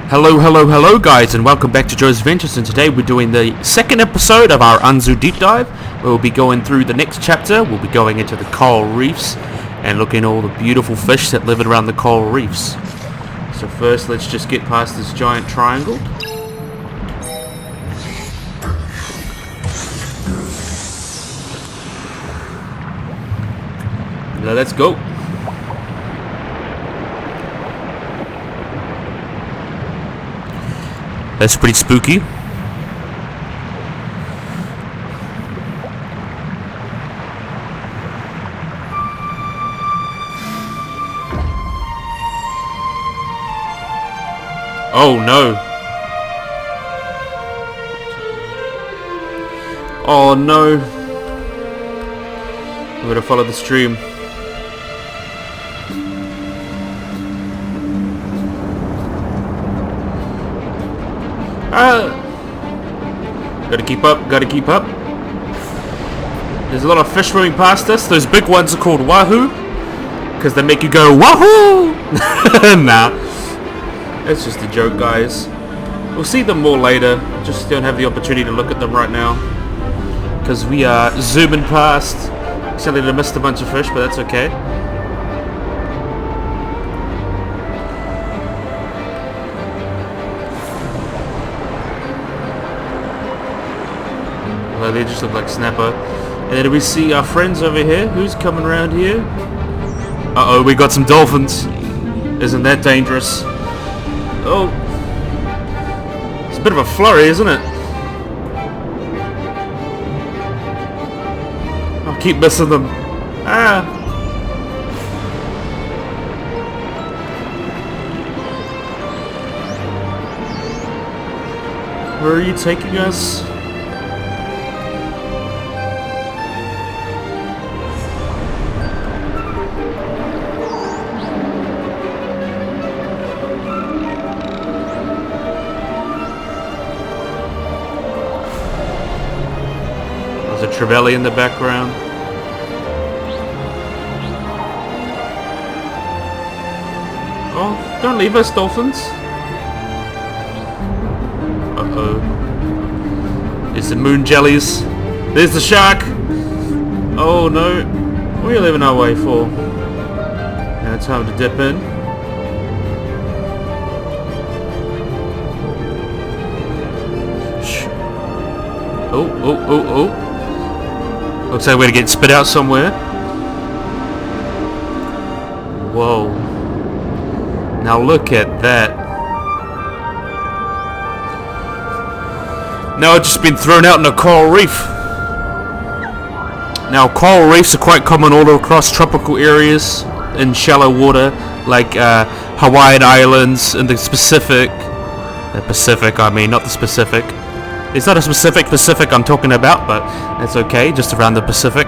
Hello guys, and welcome back to Joe's Adventures, and today we're doing the second episode of our ABZU deep dive. We'll be going through the next chapter. We'll be going into the coral reefs and looking at all the beautiful fish that live around the coral reefs. So first, let's just get past this giant triangle. Now let's go. That's pretty spooky. Oh no. Oh no. I'm gonna follow the stream. Gotta keep up. There's a lot of fish swimming past us. Those big ones are called Wahoo, because they make you go Wahoo! Nah, it's just a joke, guys. We'll see them more later. Just don't have the opportunity to look at them right now, because we are zooming past. Sadly, I missed a bunch of fish, but that's okay. They just look like snapper. And then we see our friends over here. Who's coming around here? Uh-oh, we got some dolphins. Isn't that dangerous? Oh. It's a bit of a flurry, isn't it? I'll keep missing them. Ah. Where are you taking us? Trevally in the background. Oh, don't leave us, dolphins. Uh-oh. There's the moon jellies. There's the shark. Oh no. What are you leaving our way for? Now it's time to dip in. Shh. Oh. Looks like we're gonna get spit out somewhere. Whoa. Now look at that. Now I've just been thrown out in a coral reef. Now coral reefs are quite common all across tropical areas in shallow water, like Hawaiian Islands and the Pacific. The Pacific, I mean, not the specific. It's not a specific Pacific I'm talking about, but that's okay, just around the Pacific.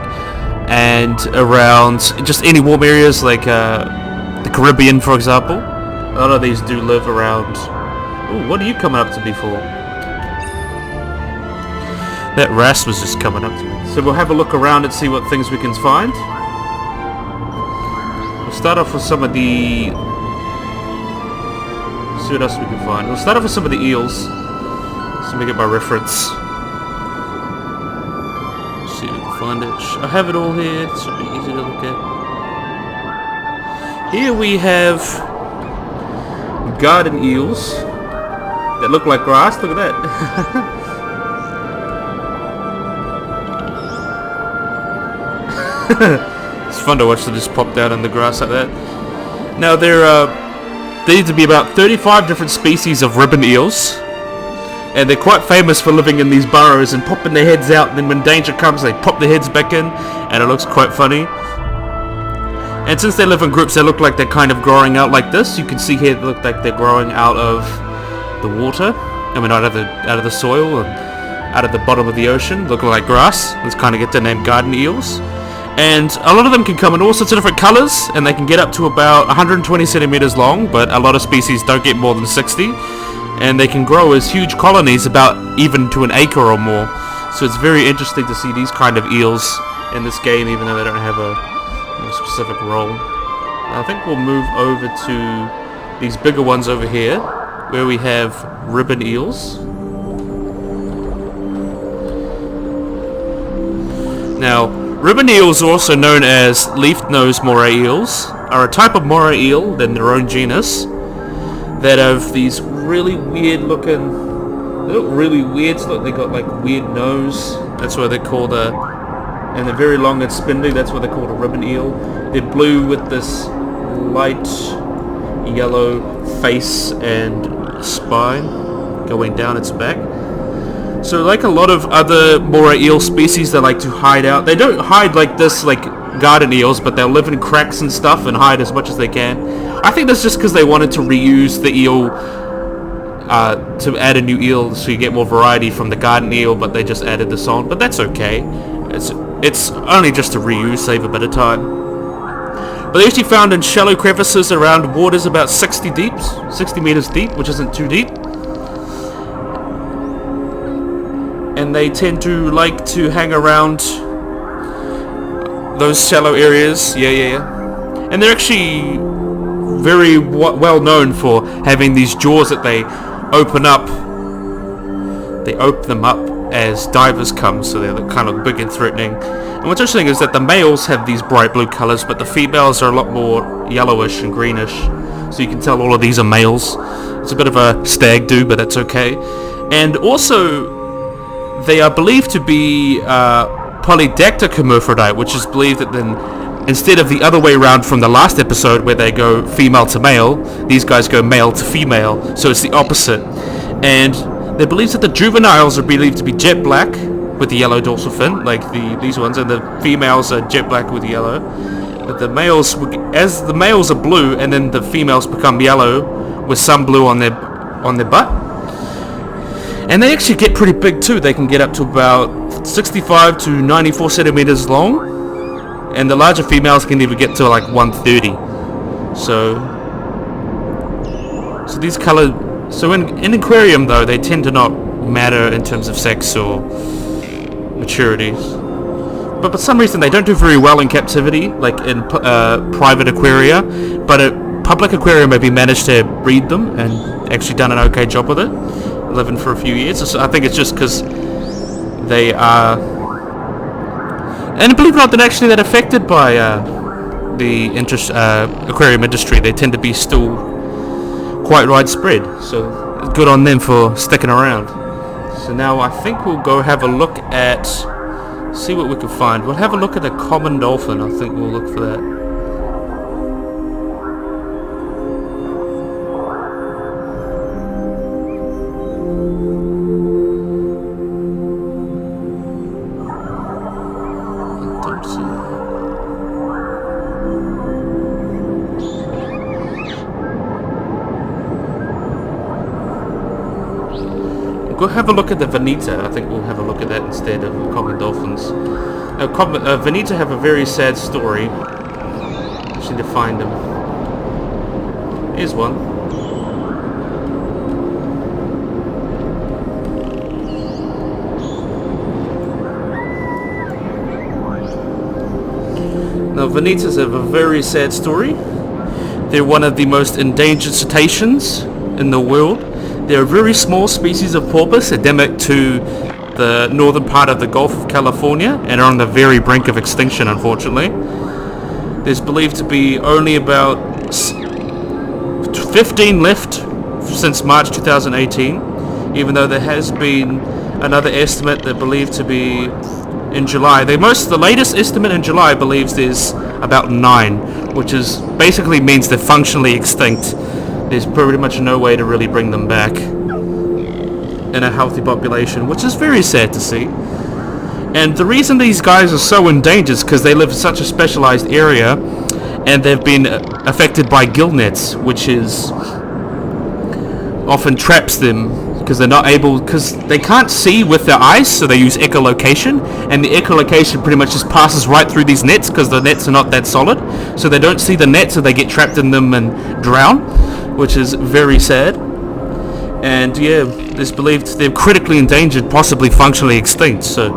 And around just any warm areas like the Caribbean, for example. A lot of these do live around... Ooh, what are you coming up to me for? That wrasse was just coming up to me. So we'll have a look around and see what things we can find. We'll start off with some of the... see what else we can find. We'll start off with some of the eels. Let me get my reference. Let's see if we can find it. I have it all here. It should be easy to look at. Here we have garden eels that look like grass. Look at that. It's fun to watch them just pop down in the grass like that. Now there need to be about 35 different species of ribbon eels. And they're quite famous for living in these burrows and popping their heads out, and then when danger comes they pop their heads back in, and it looks quite funny. And since they live in groups, they look like they're kind of growing out like this. You can see here they look like they're growing out of the water. I mean, out of the soil and out of the bottom of the ocean, looking like grass. Let's kind of get their name garden eels. And a lot of them can come in all sorts of different colors, and they can get up to about 120 centimeters long, but a lot of species don't get more than 60. And they can grow as huge colonies, about even to an acre or more. So it's very interesting to see these kind of eels in this game, even though they don't have a specific role. I think we'll move over to these bigger ones over here. where we have ribbon eels. Now, ribbon eels, also known as leaf-nosed moray eels, are a type of moray eel in their own genus that have these really weird looking, they look really weird. Look, they got like weird nose. That's why they're called and they're very long and spindly. That's why they're called a ribbon eel. They're blue with this light yellow face and spine going down its back. So like a lot of other moray eel species, they like to hide out. They don't hide like this, like garden eels, but they'll live in cracks and stuff and hide as much as they can. I think that's just because they wanted to reuse the eel, to add a new eel so you get more variety from the garden eel, but they just added this on. But that's okay. It's only just to reuse, save a bit of time. But they're usually found in shallow crevices around waters about 60 meters deep, which isn't too deep. And they tend to like to hang around those shallow areas. Yeah. And they're actually very well known for having these jaws that they open up. They open them up as divers come, so they're kind of big and threatening. And what's interesting is that the males have these bright blue colors, but the females are a lot more yellowish and greenish. So you can tell all of these are males. It's a bit of a stag do, but that's okay. And also, they are believed to be polydactyl hermaphrodite, which is believed that then, instead of the other way around from the last episode where they go female to male, these guys go male to female, so it's the opposite. And they believe that the juveniles are believed to be jet black with the yellow dorsal fin, like these ones, and the females are jet black with yellow. But the males, as the males are blue, and then the females become yellow with some blue on their butt. And they actually get pretty big too. They can get up to about 65 to 94 centimeters long, and the larger females can even get to like 130. So these color. So in aquarium though, they tend to not matter in terms of sex or maturity. But for some reason they don't do very well in captivity, like in private aquaria. But a public aquarium maybe managed to breed them and actually done an okay job with it, living for a few years. So I think it's just because they are, and believe it or not, they're actually that affected by the aquarium industry. They tend to be still quite widespread. So good on them for sticking around. So now I think we'll go have a look at, see what we can find. We'll have a look at a common dolphin. I think we'll look for that. Go have a look at the Veneta. I think we'll have a look at that instead of common dolphins. Now, Veneta have a very sad story. Just need to find them. Here's one. Now, Venetas have a very sad story. They're one of the most endangered cetaceans in the world. They're a very small species of porpoise, endemic to the northern part of the Gulf of California, and are on the very brink of extinction, unfortunately. There's believed to be only about 15 left since March 2018, even though there has been another estimate that believed to be in July. The latest estimate in July believes there's about 9, which is basically means they're functionally extinct. There's pretty much no way to really bring them back in a healthy population, which is very sad to see. And the reason these guys are so endangered is because they live in such a specialized area, and they've been affected by gill nets, which is often traps them because they're not able, because they can't see with their eyes, so they use echolocation, and the echolocation pretty much just passes right through these nets because the nets are not that solid, so they don't see the nets, so they get trapped in them and drown, which is very sad. And yeah, it's believed they're critically endangered, possibly functionally extinct. So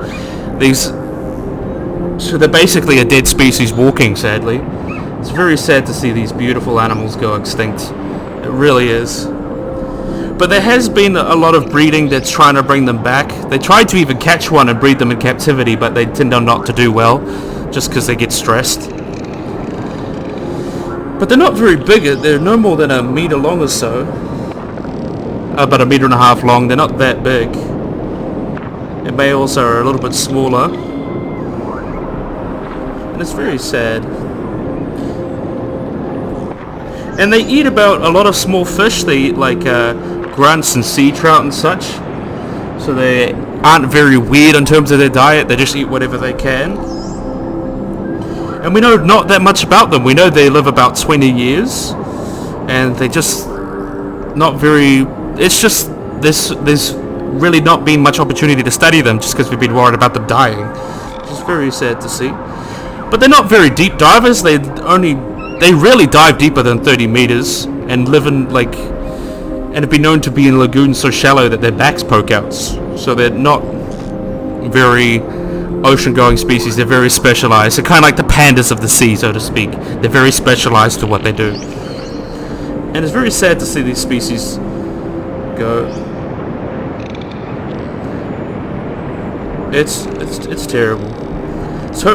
they're basically a dead species walking, sadly. It's very sad to see these beautiful animals go extinct. It really is. But there has been a lot of breeding that's trying to bring them back. They tried to even catch one and breed them in captivity, but they tend not to do well, just because they get stressed. But they're not very big. They're no more than a meter long or so. About 1.5 meters long. They're not that big. And males are a little bit smaller. And it's very sad. And they eat about a lot of small fish. They eat like grunts and sea trout and such. So they aren't very weird in terms of their diet. They just eat whatever they can. And we know not that much about them. We know they live about 20 years. And they just not very... It's just there's really not been much opportunity to study them just because we've been worried about them dying. Which is very sad to see. But they're not very deep divers. They rarely dive deeper than 30 meters and live in like... And have been known to be in lagoons so shallow that their backs poke out. So they're not very ocean-going species. They're very specialized. They're kind of like the pandas of the sea, so to speak. They're very specialized to what they do. And it's very sad to see these species go. It's terrible. So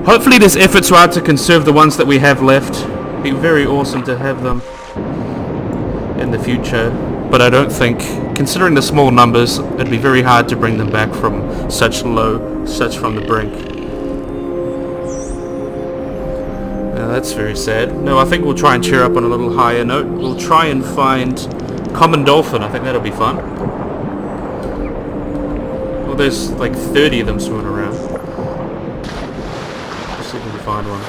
hopefully there's efforts right to conserve the ones that we have left. It'd be very awesome to have them in the future, but I don't think, considering the small numbers, it'd be very hard to bring them back from such from the brink. That's very sad. No, I think we'll try and cheer up on a little higher note. We'll try and find common dolphin. I think that'll be fun. Well, there's like 30 of them swimming around. Let's see if we can find one.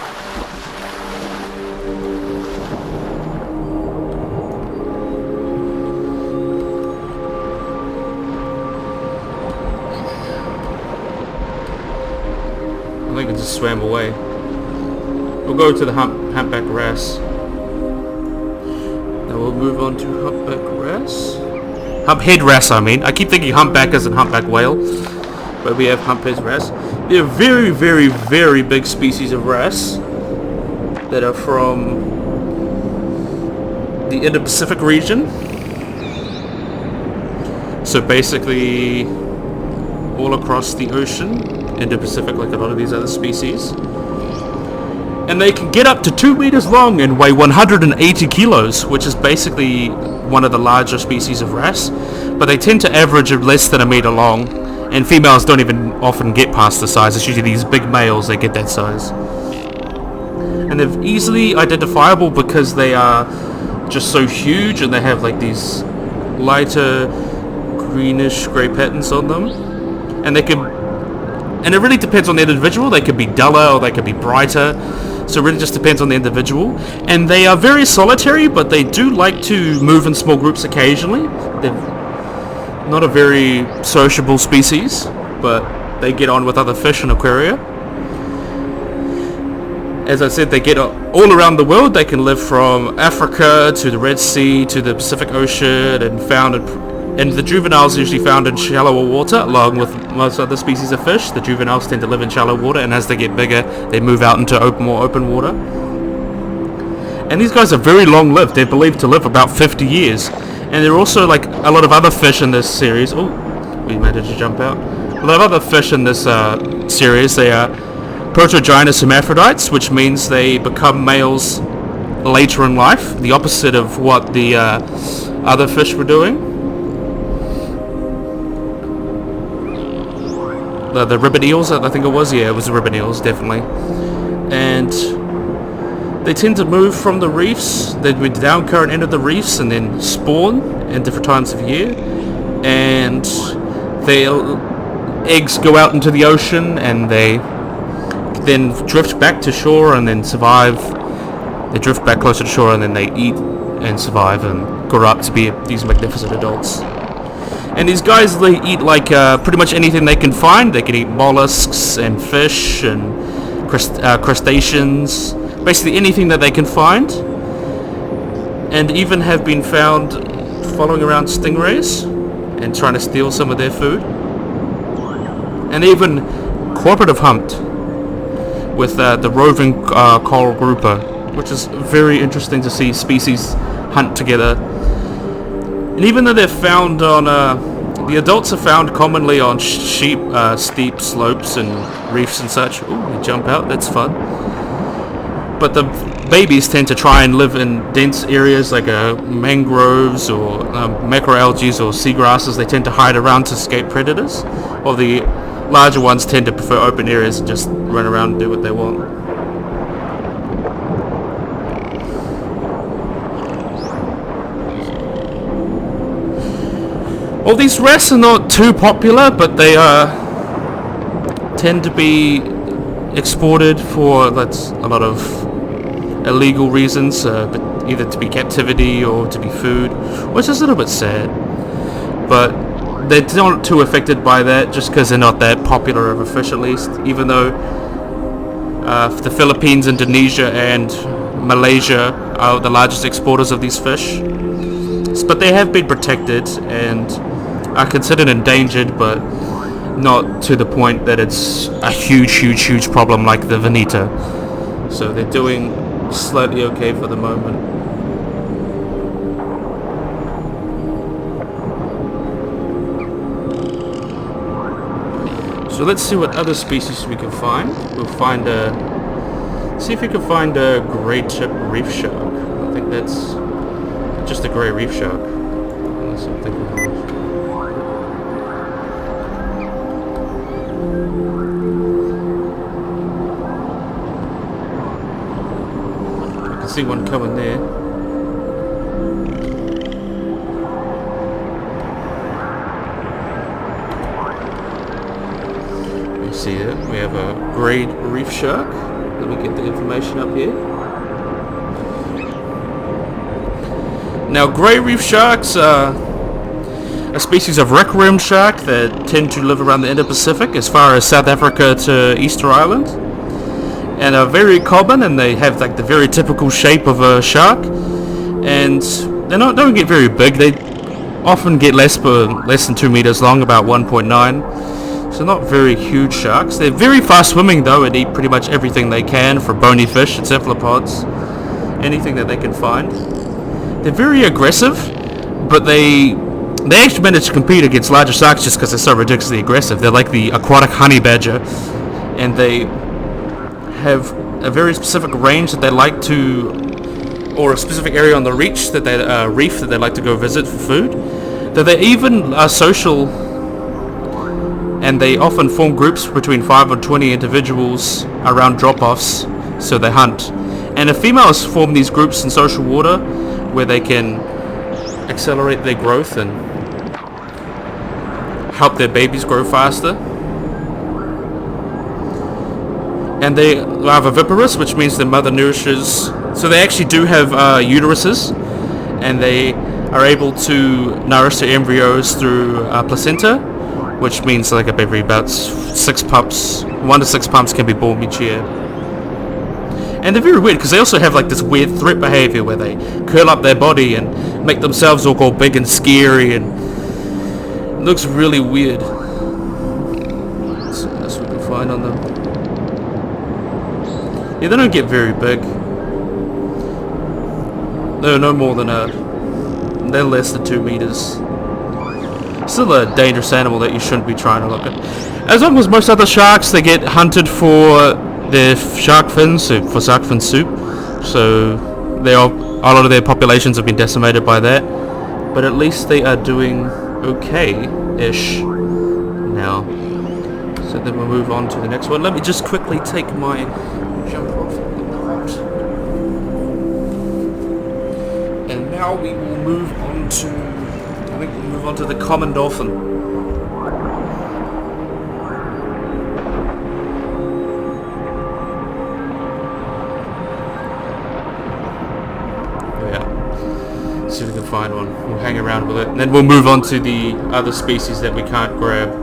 I think it just swam away. We'll go to the humpback wrasse. Now we'll move on to humpback wrasse. Humphead wrasse, I mean. I keep thinking humpback as in humpback whale. But we have humphead wrasse. They're very, very, very big species of wrasse that are from the Indo-Pacific region. So basically all across the ocean. Indo-Pacific, like a lot of these other species. And they can get up to 2 meters long and weigh 180 kilos, which is basically one of the larger species of wrasse. But they tend to average less than 1 meter long, and females don't even often get past the size. It's usually these big males that get that size. And they're easily identifiable because they are just so huge, and they have like these lighter greenish grey patterns on them. And they can... And it really depends on the individual. They could be duller or they could be brighter. So it really just depends on the individual. And they are very solitary, but they do like to move in small groups occasionally. They're not a very sociable species, but they get on with other fish in aquaria. As I said, they get all around the world. They can live from Africa to the Red Sea to the Pacific Ocean, and the juveniles are usually found in shallower water, along with most other species of fish. The juveniles tend to live in shallow water, and as they get bigger, they move out into more open water. And these guys are very long-lived. They're believed to live about 50 years. And they're also, like a lot of other fish in this series... Oh, we managed to jump out. A lot of other fish in this series, they are protogynous hermaphrodites, which means they become males later in life, the opposite of what the other fish were doing. The ribbon eels, I think it was. Yeah, it was the ribbon eels, definitely. And they tend to move from the reefs. They do the down current end of the reefs and then spawn in different times of year. And their eggs go out into the ocean, and they then drift back to shore and then survive. They drift back closer to shore, and then they eat and survive and grow up to be these magnificent adults. And these guys, they eat like pretty much anything they can find. They can eat mollusks and fish and crustaceans, basically anything that they can find. And even have been found following around stingrays and trying to steal some of their food. And even cooperative hunt with the roving coral grouper, which is very interesting to see species hunt together. And even though they're found on, the adults are found commonly on steep slopes and reefs and such. Ooh, we jump out, that's fun. But the babies tend to try and live in dense areas like mangroves or macroalgae or seagrasses. They tend to hide around to escape predators. While the larger ones tend to prefer open areas and just run around and do what they want. Well, these wrasse are not too popular, but they tend to be exported for a lot of illegal reasons, either to be captivity or to be food, which is a little bit sad. But they're not too affected by that, just because they're not that popular of a fish, at least. Even though the Philippines, Indonesia, and Malaysia are the largest exporters of these fish, but they have been protected and are considered endangered, but not to the point that it's a huge problem like the Veneta. So they're doing slightly okay for the moment. So let's see what other species we can find. We'll find see if we can find a grey tip reef shark. I think that's just a grey reef shark. Unless I'm thinking of it. I can see one coming there. You see it? We have a grey reef shark. Let me get the information up here. Now, grey reef sharks are a species of rec-rim shark that tend to live around the Indo-Pacific as far as South Africa to Easter Island, and are very common, and they have like the very typical shape of a shark, and they don't get very big. They often get less than 2 meters long, about 1.9, so not very huge sharks. They're very fast swimming though, and eat pretty much everything they can, from bony fish and cephalopods, anything that they can find. They're very aggressive, but they actually manage to compete against larger sharks just because they're so ridiculously aggressive. They're like the aquatic honey badger, and they have a very specific range that they like to, or a specific area on the reef that they like to go visit for food. That they even are social, and they often form groups between 5 or 20 individuals around drop-offs, so they hunt. And the females form these groups in social water where they can accelerate their growth and help their babies grow faster. And they are viviparous, which means the mother nourishes, so they actually do have uteruses, and they are able to nourish their embryos through placenta, which means like every about 6 pups, 1 to 6 pups can be born each year. And they're very weird because they also have like this weird threat behavior where they curl up their body and make themselves all go big and scary, and it looks really weird. So that's what we can find on them. Yeah, they don't get very big. They're no more than they're less than 2 meters. Still a dangerous animal that you shouldn't be trying to look at. As long as most other sharks, they get hunted for their shark fins, for shark fin soup. So a lot of their populations have been decimated by that. But at least they are doing okay-ish now. So then we'll move on to the next one. Let me just quickly take my jump off. And now we will move on to, the common dolphin. See if we can find one. We'll hang around with it, and then we'll move on to the other species that we can't grab.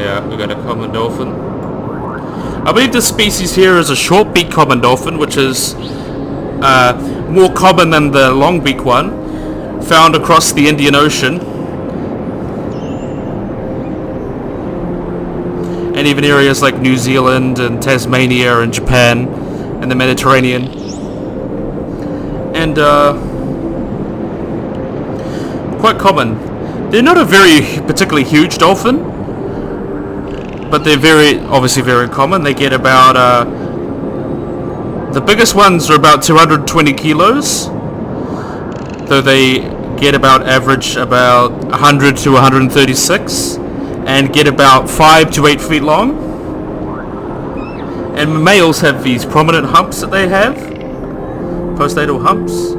Yeah, we got a common dolphin. I believe this species here is a short-beak common dolphin, which is more common than the long-beak one, found across the Indian Ocean. And even areas like New Zealand and Tasmania and Japan and the Mediterranean. And quite common. They're not a very particularly huge dolphin, but they're obviously very common. They get about the biggest ones are about 220 kilos, though they get average about 100 to 136, and get about 5 to 8 feet long. And males have these prominent humps that they have, postnatal humps,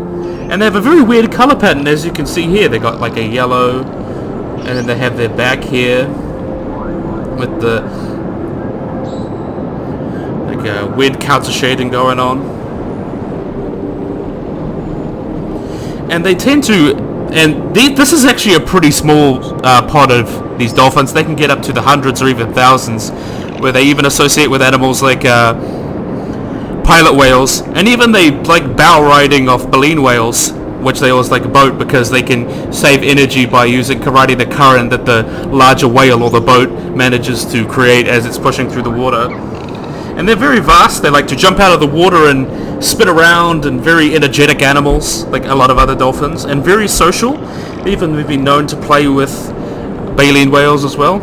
and they have a very weird color pattern, as you can see here. They got like a yellow, and then they have their back here with the weird counter shading going on. And they tend to, and this is actually a pretty small part of these dolphins. They can get up to the hundreds or even thousands, where they even associate with animals like pilot whales, and even they like bow riding off baleen whales, which they always like a boat because they can save energy by riding the current that the larger whale or the boat manages to create as it's pushing through the water. And they're very vast. They like to jump out of the water and spin around, and very energetic animals like a lot of other dolphins, and very social. Even we've been known to play with baleen whales as well.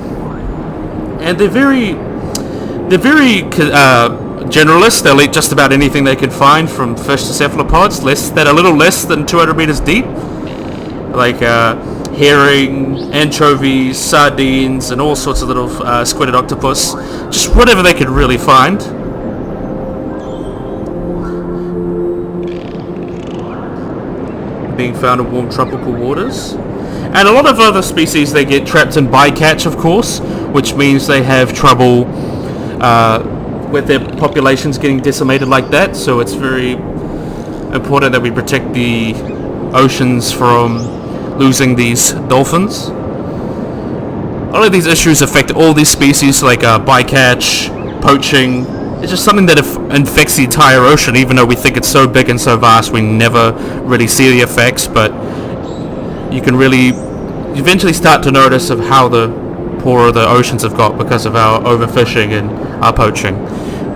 And they're very generalists. They'll eat just about anything they can find, from fish to cephalopods, that are a little less than 200 meters deep, like herring, anchovies, sardines, and all sorts of little squid octopus. Just whatever they could really find. Being found in warm tropical waters. And a lot of other species, they get trapped in bycatch, of course, which means they have trouble with their populations getting decimated like that. So it's very important that we protect the oceans from losing these dolphins. A lot of these issues affect all these species, like bycatch, poaching. It's just something that infects the entire ocean. Even though we think it's so big and so vast, we never really see the effects. But you can really eventually start to notice of how the poorer the oceans have got because of our overfishing and our poaching.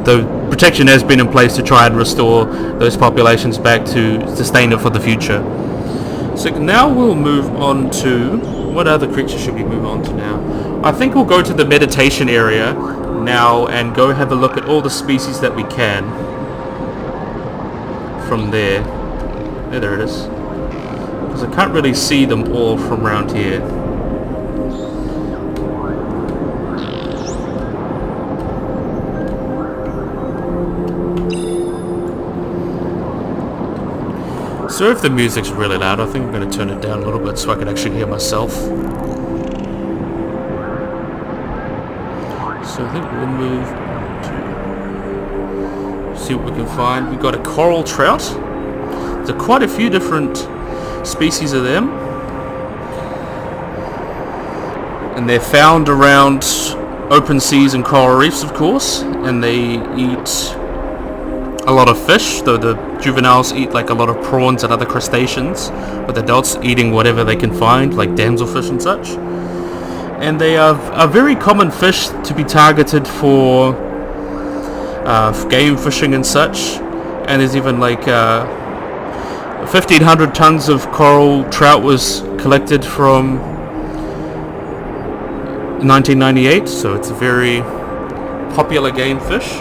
The protection has been in place to try and restore those populations back to sustain it for the future. So now we'll move on to, what other creatures should we move on to now? I think we'll go to the meditation area now and go have a look at all the species that we can from there. There it is. Because I can't really see them all from around here. So if the music's really loud, I think I'm going to turn it down a little bit so I can actually hear myself. So I think we'll move on to see what we can find. We've got a coral trout. There are quite a few different species of them. And they're found around open seas and coral reefs, of course. And they eat a lot of fish, though the juveniles eat like a lot of prawns and other crustaceans, with adults eating whatever they can find, like damselfish and such. And they are a very common fish to be targeted for game fishing and such. And there's even like 1,500 tons of coral trout was collected from 1998, so it's a very popular game fish.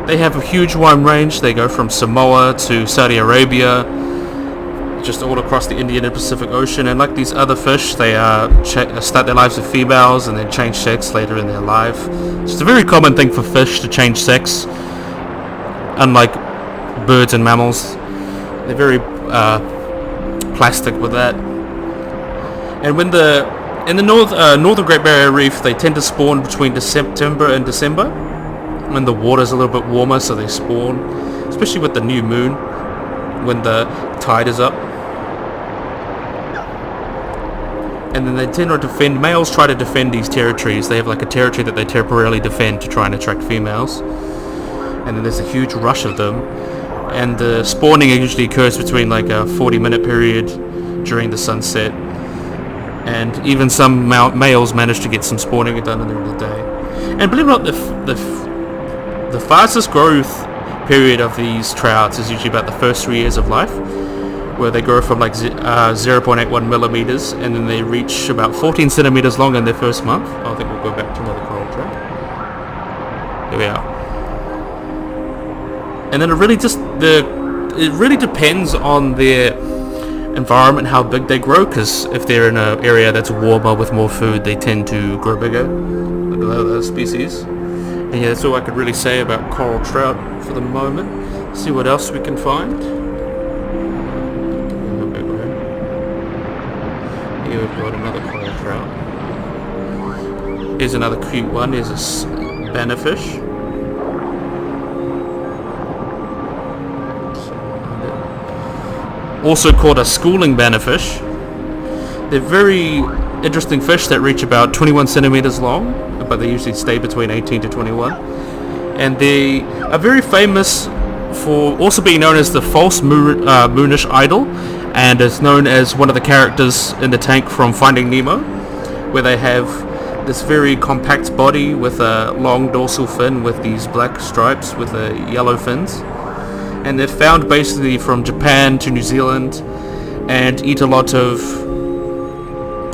They have a huge wide range. They go from Samoa to Saudi Arabia, just all across the Indian and Pacific Ocean. And like these other fish, they start their lives with females and then change sex later in their life. So it's a very common thing for fish to change sex, unlike birds and mammals. They're very plastic with that. And when in the northern Great Barrier Reef, they tend to spawn between September and December, when the water's a little bit warmer, so they spawn, especially with the new moon, when the tide is up. And then they tend to defend, males try to defend these territories. They have like a territory that they temporarily defend to try and attract females. And then there's a huge rush of them. And the spawning usually occurs between like a 40-minute period during the sunset. And even some males manage to get some spawning done in the middle of the day. And believe it or not, the fastest growth period of these trouts is usually about the first 3 years of life, where they grow from like 0.81 millimeters, and then they reach about 14 centimeters long in their first month. Oh, I think we'll go back to another coral trout. Here we are. And then it really depends on their environment, how big they grow, because if they're in an area that's warmer with more food, they tend to grow bigger. Look at those species. And yeah, that's all I could really say about coral trout for the moment. Let's see what else we can find. Here we've got another coral trout. Here's another cute one. Here's a bannerfish. Also called a schooling bannerfish. They're very interesting fish that reach about 21 centimeters long, but they usually stay between 18 to 21. And they are very famous for also being known as the false moonish idol, and is known as one of the characters in the tank from Finding Nemo, where they have this very compact body with a long dorsal fin with these black stripes with yellow fins. And they're found basically from Japan to New Zealand and eat a lot of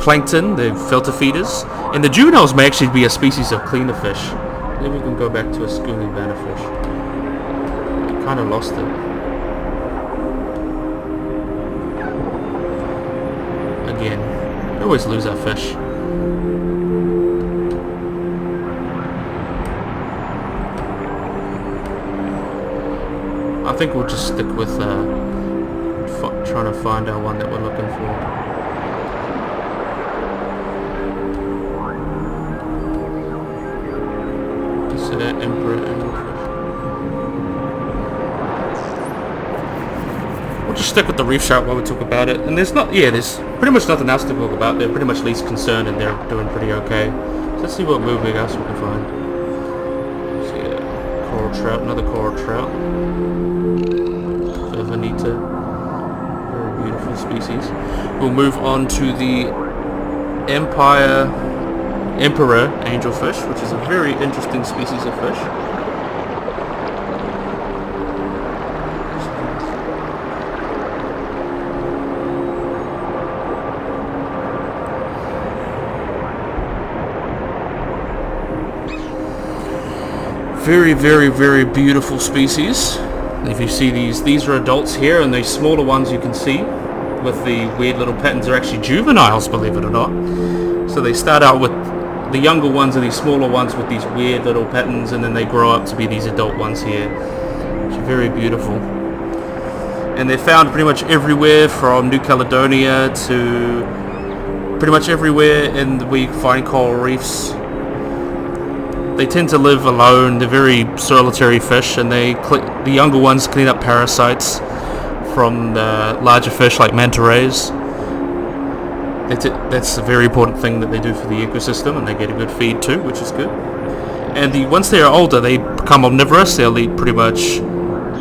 plankton. They're filter feeders. And the juveniles may actually be a species of cleaner fish. Then we can go back to a schooling bannerfish. I kind of lost it. Again, we always lose our fish. I think we'll just stick with trying to find our one that we're looking for. It's Emperor Angelfish. We'll just stick with the reef shark while we talk about it. And there's pretty much nothing else to talk about. They're pretty much least concerned, and they're doing pretty okay. So let's see what moving else we can find. See, coral trout, another coral trout. Bonita, very beautiful species. We'll move on to the Emperor Angelfish, which is a very interesting species of fish. Very, very, very beautiful species. If you see these are adults here, and these smaller ones you can see with the weird little patterns are actually juveniles, believe it or not. So they start out with the younger ones and these smaller ones with these weird little patterns, and then they grow up to be these adult ones here, which are very beautiful. And they're found pretty much everywhere from New Caledonia to pretty much everywhere we find coral reefs. They tend to live alone. They're very solitary fish, and the younger ones clean up parasites from the larger fish like manta rays. That's a very important thing that they do for the ecosystem, and they get a good feed too, which is good. And once they are older, they become omnivorous. They'll eat pretty much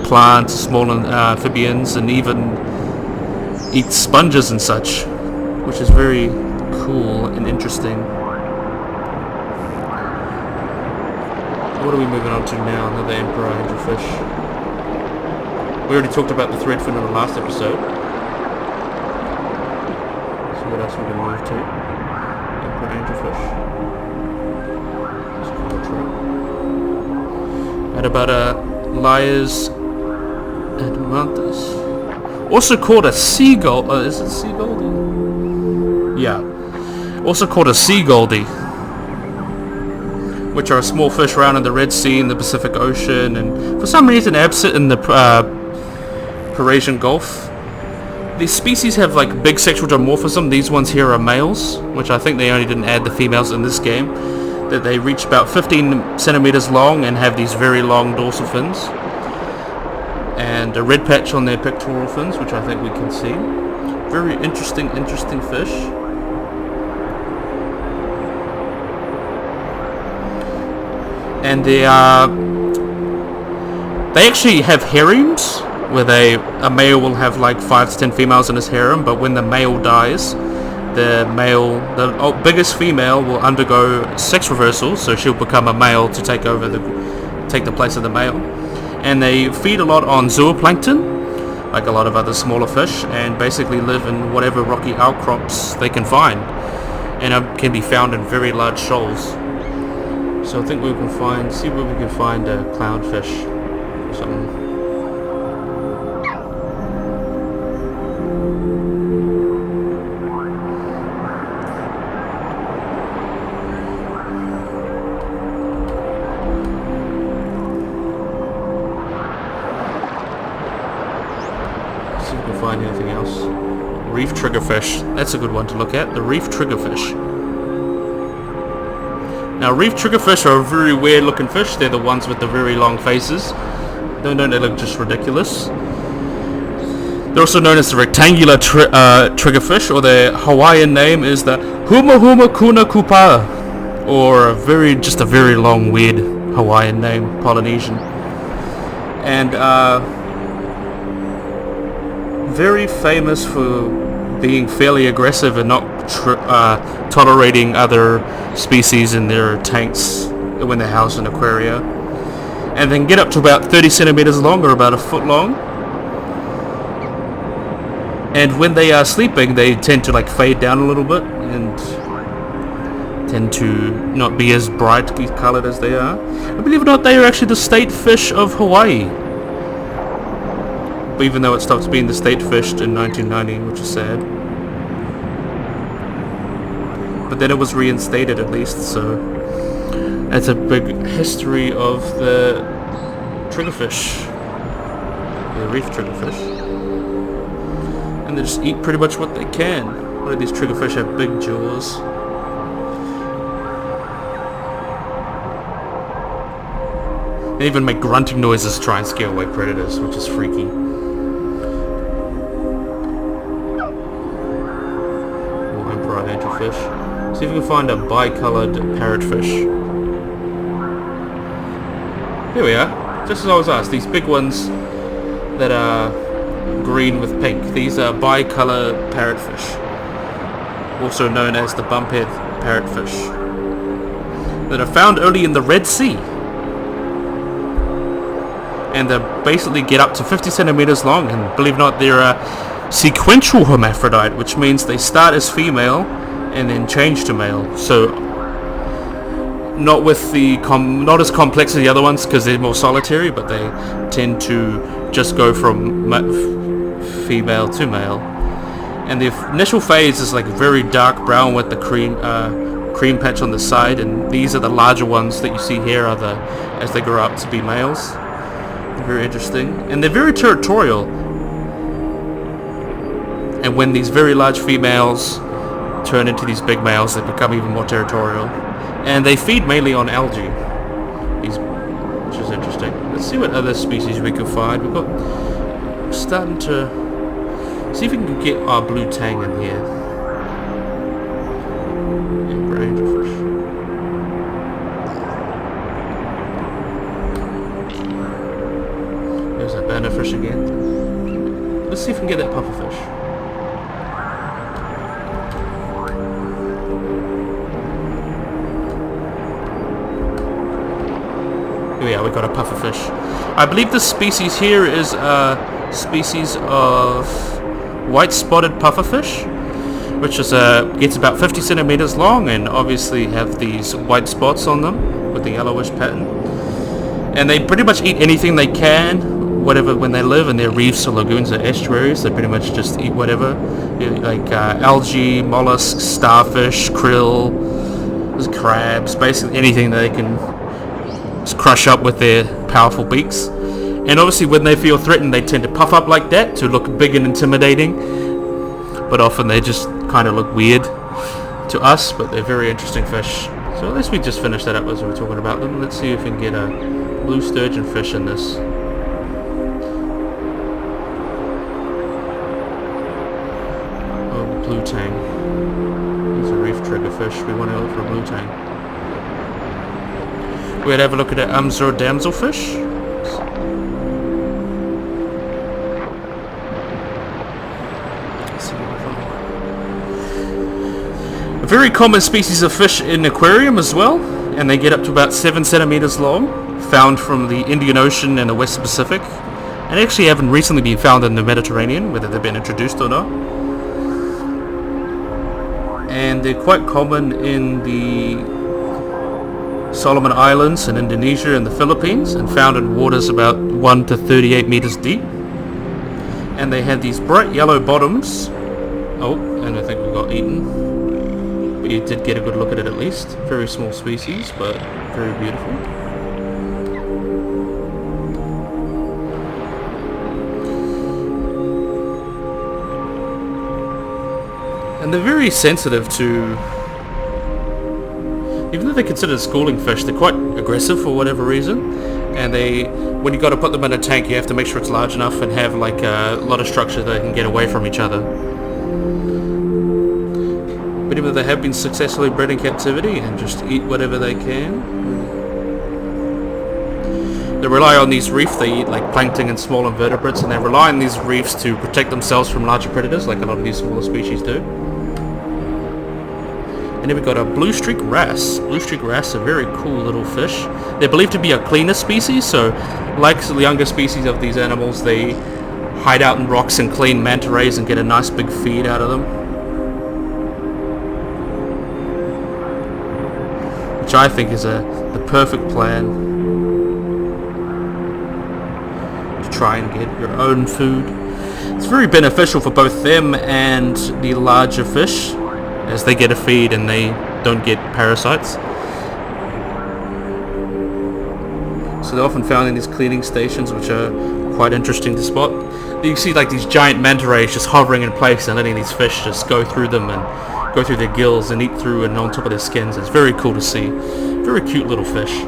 plants, small amphibians, and even eat sponges and such, which is very cool and interesting. What are we moving on to now? Another Emperor Angelfish. We already talked about the threadfin in the last episode. So what else we can move to? Emperor Angelfish. Adabata Lias Admanthus. Also called a seagull. Is it seagull? Yeah. Also called a sea goldie, which are a small fish found in the Red Sea and the Pacific Ocean, and for some reason absent in the Persian Gulf. These species have like big sexual dimorphism. These ones here are males, which I think they only didn't add the females in this game. That they reach about 15 centimeters long and have these very long dorsal fins, and a red patch on their pectoral fins, which I think we can see. Very interesting fish. and they actually have harems where a male will have like 5 to 10 females in his harem, but when the male dies, the biggest female will undergo sex reversal, so she'll become a male to take the place of the male. And they feed a lot on zooplankton, like a lot of other smaller fish, and basically live in whatever rocky outcrops they can find, and can be found in very large shoals. So I think see where we can find a clownfish or something. See if we can find anything else. Reef Triggerfish. That's a good one to look at. The Reef Triggerfish. Now, Reef Triggerfish are a very weird looking fish. They're the ones with the very long faces. Don't they look just ridiculous? They're also known as the rectangular triggerfish, or their Hawaiian name is the Huma Huma Kuna Kupa, or a very long, weird Hawaiian name, Polynesian. And very famous for being fairly aggressive and not tolerating other species in their tanks when they're housed in aquaria, and they can get up to about 30 centimeters long, or about a foot long. And when they are sleeping, they tend to like fade down a little bit and tend to not be as brightly colored as they are. And believe it or not, they are actually the state fish of Hawaii, even though it stopped being the state fish in 1990, which is sad. But then it was reinstated at least, so that's a big history of the triggerfish, the reef triggerfish. And they just eat pretty much what they can. A lot of these triggerfish have big jaws. They even make grunting noises to try and scare away predators, which is freaky. More emperor angelfish. See if we can find a bicolored parrotfish. Here we are. Just as I was asked, these big ones that are green with pink. These are bicolor parrotfish, also known as the Bumphead Parrotfish, that are found only in the Red Sea. And they basically get up to 50 centimeters long, and believe it or not, they're a sequential hermaphrodite, which means they start as female and then change to male. So not as complex as the other ones because they're more solitary, but they tend to just go from female to male. And the initial phase is like very dark brown with the cream patch on the side, and these are the larger ones that you see here as they grow up to be males. They're very interesting, and they're very territorial. And when these very large females turn into these big males, they become even more territorial. And they feed mainly on algae, which is interesting. Let's see what other species we can find. We're starting to see if we can get our blue tang in here. Emperor angelfish. There's a bannerfish again. Let's see if we can get that pufferfish. Yeah, we got a pufferfish. I believe this species here is a species of white-spotted pufferfish, which is gets about 50 centimeters long, and obviously have these white spots on them with the yellowish pattern. And they pretty much eat anything they can, whatever, when they live in their reefs or lagoons or estuaries. They pretty much just eat whatever, like algae, mollusks, starfish, krill, crabs, basically anything that they can just crush up with their powerful beaks. And obviously when they feel threatened, they tend to puff up like that to look big and intimidating, but often they just kind of look weird to us, but they're very interesting fish. So at least we just finished that up as we were talking about them. Let's see if we can get a blue sturgeon fish in this. Oh, blue tang. He's a reef triggerfish. We want to look for a blue tang. We'd have a look at the ABZU damselfish. A very common species of fish in aquarium as well, and they get up to about 7 centimeters long, found from the Indian Ocean and the Western Pacific, and actually haven't recently been found in the Mediterranean, whether they've been introduced or not. And they're quite common in the Solomon Islands in Indonesia and the Philippines, and found in waters about 1 to 38 meters deep. And they have these bright yellow bottoms. Oh, and I think we got eaten. But you did get a good look at it at least. Very small species, but very beautiful. And they're very sensitive to, even though they're considered schooling fish, they're quite aggressive for whatever reason. And when you got to put them in a tank, you have to make sure it's large enough and have like a lot of structure that they can get away from each other. But even though they have been successfully bred in captivity and just eat whatever they can, they rely on these reefs. They eat like plankton and small invertebrates, and they rely on these reefs to protect themselves from larger predators, like a lot of these smaller species do. And then we've got a blue streak wrasse. Blue streak wrasse are very cool little fish. They're believed to be a cleaner species, so like the younger species of these animals, they hide out in rocks and clean manta rays and get a nice big feed out of them. Which I think is the perfect plan to try and get your own food. It's very beneficial for both them and the larger fish, as they get a feed and they don't get parasites. So they're often found in these cleaning stations, which are quite interesting to spot. You see like these giant manta rays just hovering in place and letting these fish just go through them and go through their gills and eat through and on top of their skins. It's very cool to see. Very cute little fish.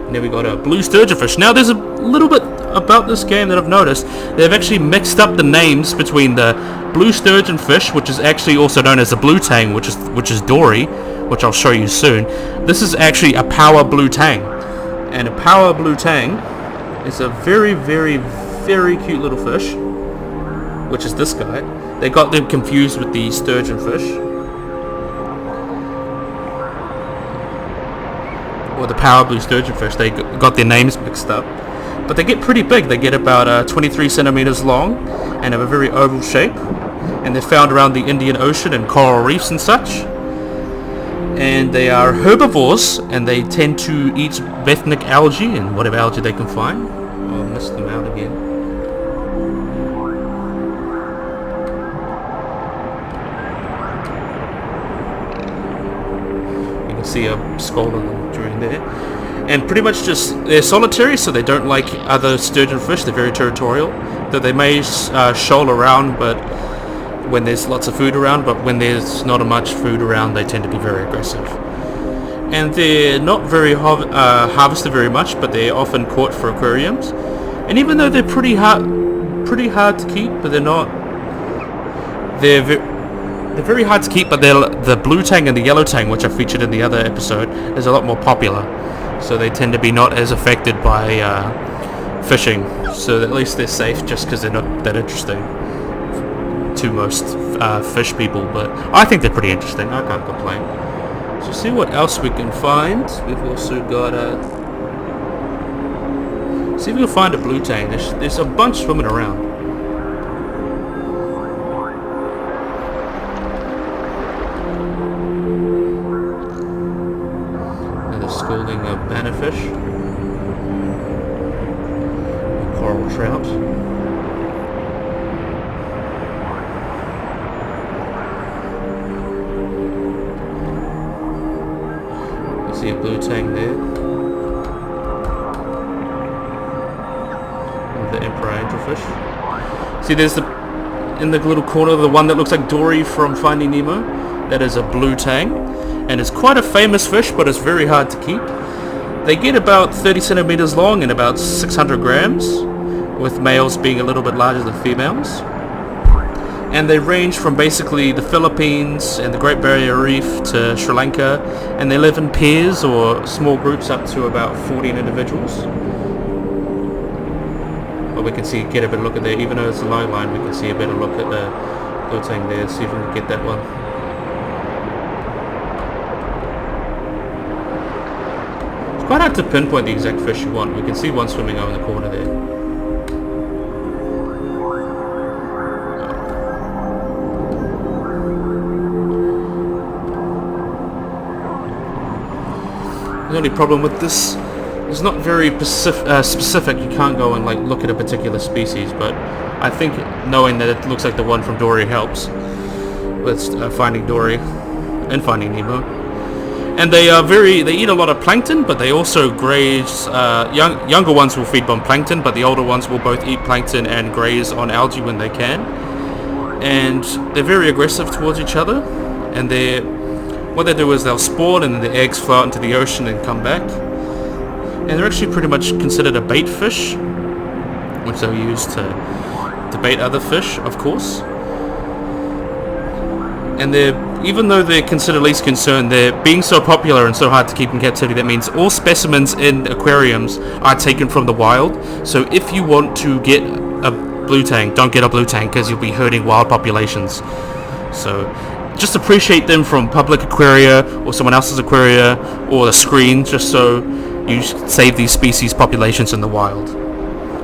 And then we got a blue Sturgeonfish. Now there's a little bit about this game that I've noticed. They've actually mixed up the names between the blue Sturgeonfish, which is actually also known as the blue Tang, which is Dory, which I'll show you soon. This is actually a power blue Tang, and a power blue Tang is a very, very, very cute little fish, which is this guy. They got them confused with the Sturgeonfish, or the power blue Sturgeonfish. They got their names mixed up. But they get pretty big. They get about 23 centimeters long and have a very oval shape. And they're found around the Indian Ocean and coral reefs and such. And they are herbivores, and they tend to eat benthic algae and whatever algae they can find. Oh, I missed them out again. You can see a skull on them during there. And pretty much just, they're solitary, so they don't like other sturgeon fish. They're very territorial. Though they may shoal around, but when there's lots of food around, but when there's not much food around, they tend to be very aggressive. And they're not very harvested very much, but they're often caught for aquariums. And even though they're pretty hard to keep, but they're not. They're very hard to keep, but the blue Tang and the yellow Tang, which I featured in the other episode, is a lot more popular. So they tend to be not as affected by fishing. So at least they're safe, just because they're not that interesting to most fish people. But I think they're pretty interesting. I can't complain. So see what else we can find. We've also got see if we can find a blue Tang. There's a bunch swimming around. Schooling of bannerfish, coral trout. You see a blue Tang there. And the emperor angelfish. See, there's in the little corner, the one that looks like Dory from Finding Nemo. That is a blue Tang. And it's quite a famous fish, but it's very hard to keep. They get about 30 centimeters long and about 600 grams, with males being a little bit larger than females. And they range from basically the Philippines and the Great Barrier Reef to Sri Lanka, and they live in pairs or small groups up to about 14 individuals. But we can get a better look at there, even though it's a low line, we can see a better look at the blue tang there, see if we can get that one. It's quite hard to pinpoint the exact fish you want. We can see one swimming over in the corner there. The only problem with this, it's not very specific. You can't go and like look at a particular species, but I think knowing that it looks like the one from Dory helps with Finding Dory and Finding Nemo. And they eat a lot of plankton, but they also graze. Younger ones will feed on plankton, but the older ones will both eat plankton and graze on algae when they can. And they're very aggressive towards each other, and what they do is they'll spawn and then the eggs flow out into the ocean and come back. And they're actually pretty much considered a bait fish, which they'll use to bait other fish, of course. And even though they're considered least concern, they're being so popular and so hard to keep in captivity, that means all specimens in aquariums are taken from the wild. So if you want to get a blue tang, don't get a blue tang, because you'll be hurting wild populations. So just appreciate them from public aquaria or someone else's aquaria or the screen, just so you save these species populations in the wild.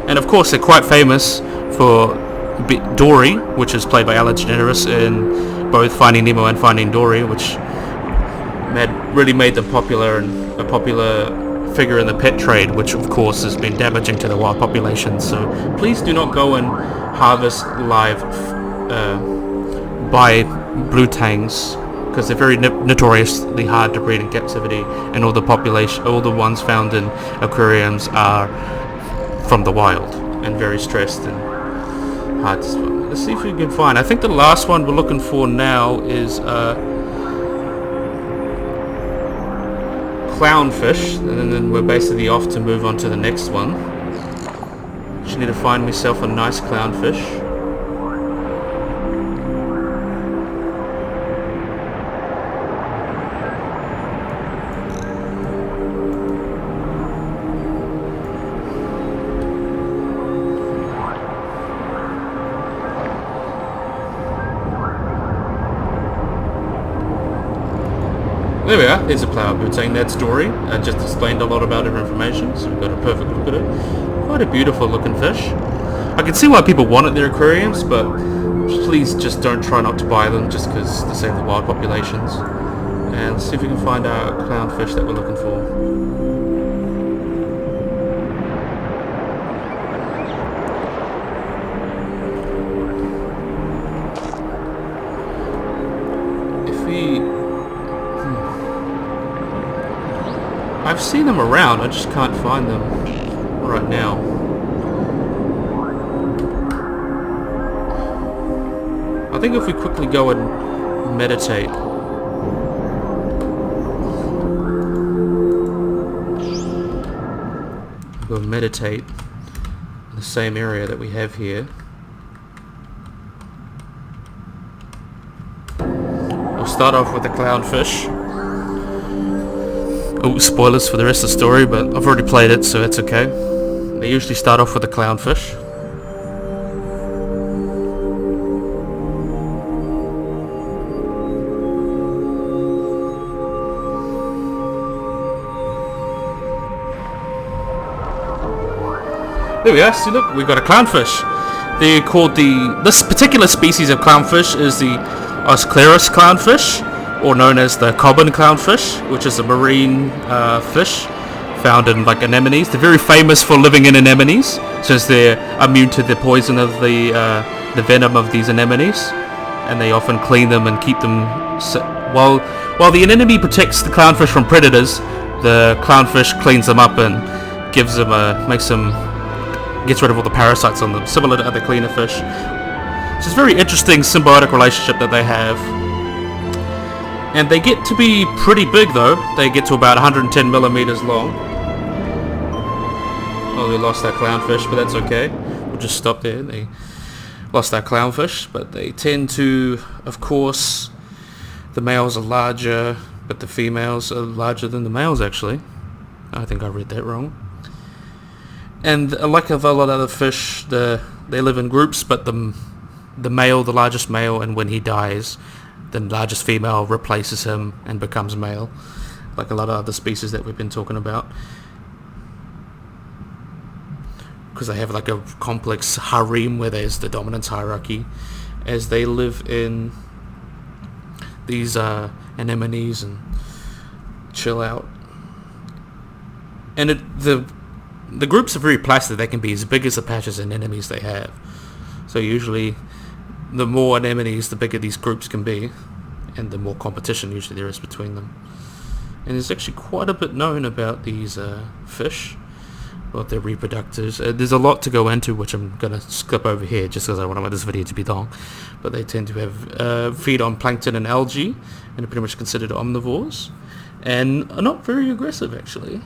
And of course they're quite famous for Dory, which is played by Ella DeGeneres in both Finding Nemo and Finding Dory, which really made them popular and a popular figure in the pet trade, which of course has been damaging to the wild population. So please do not go and harvest live by blue tangs, because they're very notoriously hard to breed in captivity, and all the ones found in aquariums are from the wild and very stressed and hard to swim. Let's see if we can find. I think the last one we're looking for now is clownfish, and then we're basically off to move on to the next one. Just need to find myself a nice clownfish. There we are, there's a flower blue tang, that's Dory. I just explained a lot about her information, so we've got a perfect look at it. Quite a beautiful looking fish. I can see why people want it in their aquariums, but please just don't try not to buy them just because to save the wild populations. And let's see if we can find our clownfish that we're looking for. I've seen them around, I just can't find them right now. I think if we quickly go and meditate. Go meditate in the same area that we have here. We'll start off with the clownfish. Oh, spoilers for the rest of the story, but I've already played it, so it's okay. They usually start off with a clownfish. There we are, see look, we've got a clownfish. They're called this particular species of clownfish is the Osclaris clownfish, or known as the common clownfish, which is a marine fish found in like anemones. They're very famous for living in anemones, since they're immune to the poison of the venom of these anemones, and they often clean them and keep them. While the anemone protects the clownfish from predators, the clownfish cleans them up and gets rid of all the parasites on them, similar to other cleaner fish. It's a very interesting symbiotic relationship that they have. And they get to be pretty big though. They get to about 110 millimeters long. Oh, we lost that clownfish, but that's okay. We'll just stop there. lost our clownfish, but they tend to, of course, the males are larger, but the females are larger than the males actually. I think I read that wrong. And like a lot of other fish, they live in groups, but the male, the largest male, and when he dies, the largest female replaces him and becomes male, like a lot of other species that we've been talking about. Because they have like a complex harem where there's the dominance hierarchy, as they live in these anemones and chill out. And the groups are very plastic. They can be as big as the patches of anemones they have. So usually the more anemones, the bigger these groups can be, and the more competition usually there is between them. And there's actually quite a bit known about these fish, about their reproductors. There's a lot to go into, which I'm going to skip over here just because I want this video to be long. But they tend to have feed on plankton and algae, and are pretty much considered omnivores, and are not very aggressive actually.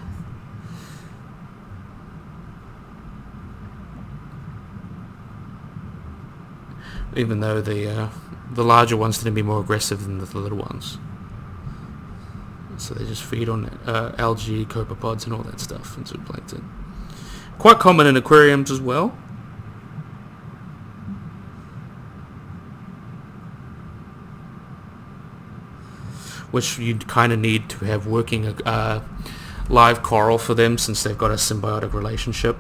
Even though the larger ones tend to be more aggressive than the little ones. So they just feed on algae, copepods and all that stuff, and zooplankton. Quite common in aquariums as well. Which you'd kind of need to have working live coral for them, since they've got a symbiotic relationship.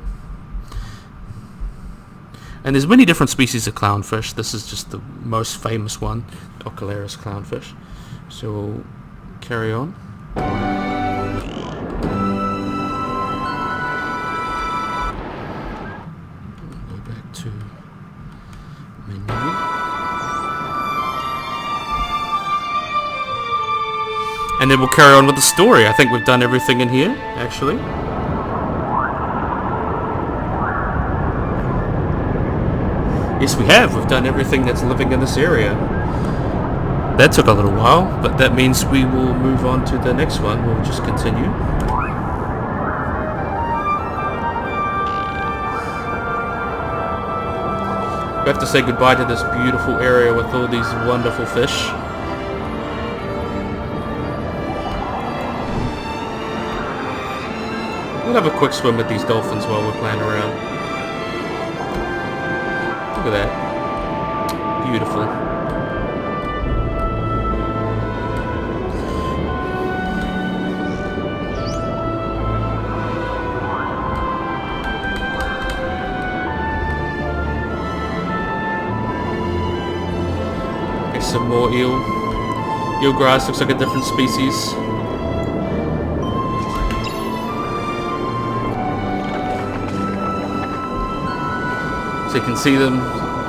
And there's many different species of clownfish. This is just the most famous one, Ocularis clownfish. So we'll carry on. Go back to menu. And then we'll carry on with the story. I think we've done everything in here, actually. Yes, we have. We've done everything that's living in this area. That took a little while, but that means we will move on to the next one. We'll just continue. We have to say goodbye to this beautiful area with all these wonderful fish. We'll have a quick swim with these dolphins while we're playing around. Look at that. Beautiful. Okay, some more eel. Eelgrass looks like a different species. So you can see them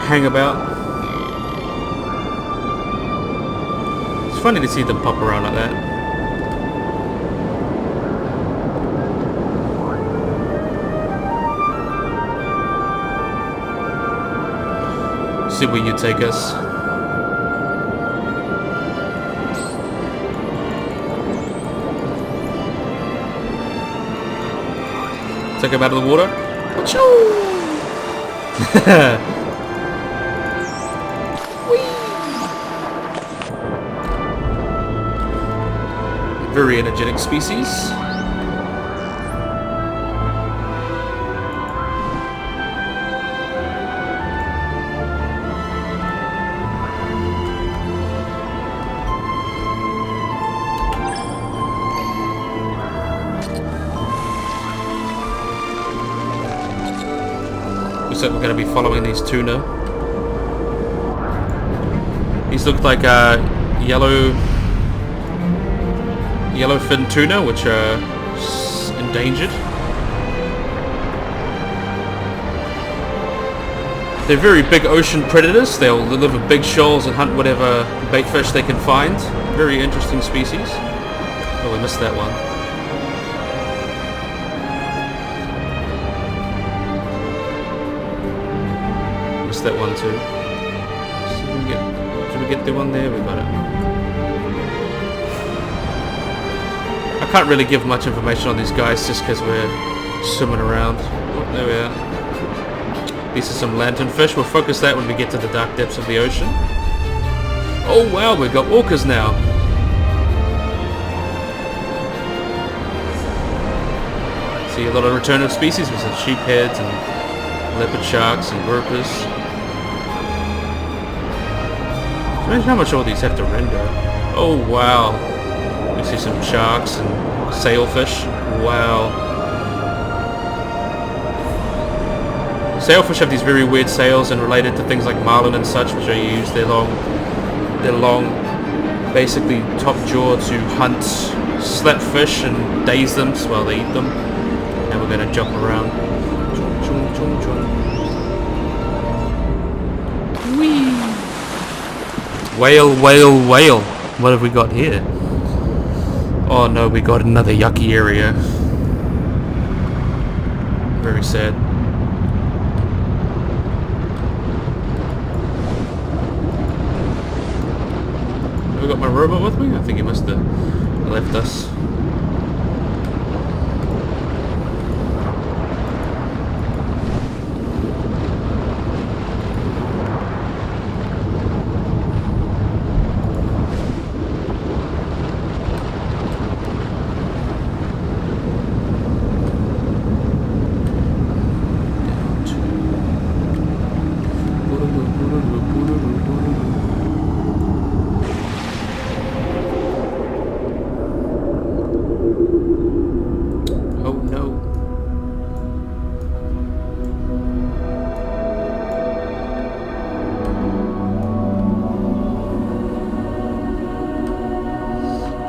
hang about. It's funny to see them pop around like that. See where you take us. Take him out of the water. Achoo! Very energetic species. So we're going to be following these tuna. These look like yellowfin tuna, which are endangered. They're very big ocean predators. They'll live in big shoals and hunt whatever bait fish they can find. Very interesting species. Oh, we missed that one. That one too. So did we get the one there? We got it. I can't really give much information on these guys just because we're swimming around. Oh, there we are. These are some lanternfish. We'll focus that when we get to the dark depths of the ocean. Oh wow, we've got orcas now. See a lot of return of species with some sheepheads and leopard sharks and groupers. Imagine how much all these have to render. Oh wow. We see some sharks and sailfish. Wow. Sailfish have these very weird sails and related to things like marlin and such, which I use. They're long, basically top jaw to hunt slap fish and daze them while they eat them. Now we're gonna jump around. Whee! Whale, whale, whale. What have we got here? Oh no, we got another yucky area. Very sad. Have I got my robot with me? I think he must have left us.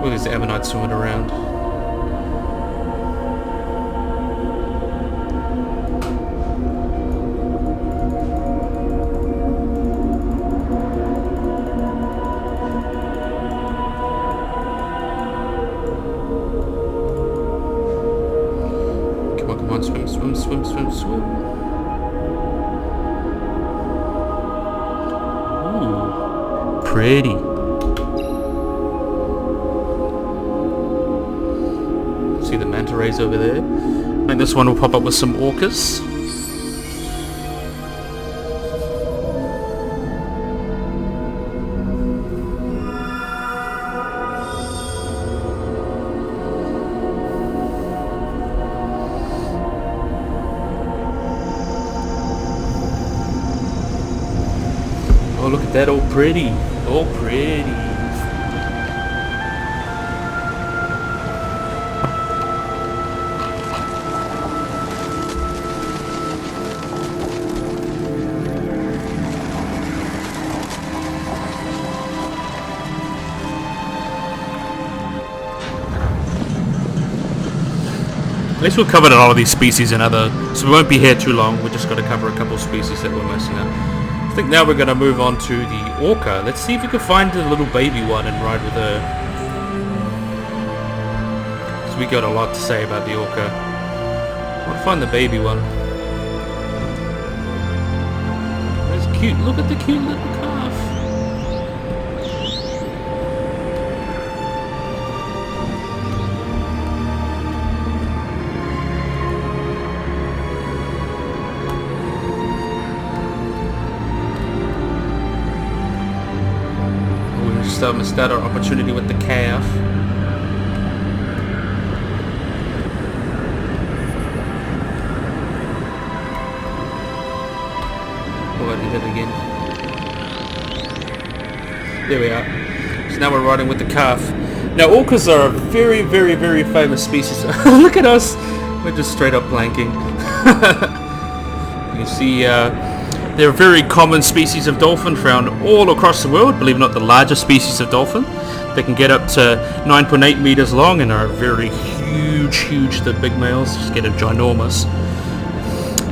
There's ammonites swimming around. Come on, swim, swim, swim, swim, swim. Ooh, pretty. See the manta rays over there. I think this one will pop up with some orcas. Oh, look at that, all pretty. All pretty. At least we've covered a lot of these species and other, so we won't be here too long. We're just going to cover a couple of species that we're missing out. I think now we're going to move on to the orca. Let's see if we can find the little baby one and ride with her. So we got a lot to say about the orca. I want to find the baby one. It's cute. Look at the cute little calf. Missed out our opportunity with the calf. Oh, I did it again. There we are. So now we're riding with the calf. Now orcas are a very, very, very famous species. Look at us. We're just straight up blanking. You see, they're a very common species of dolphin found all across the world. Believe it or not, the largest species of dolphin. They can get up to 9.8 meters long and are very huge. The big males just get ginormous.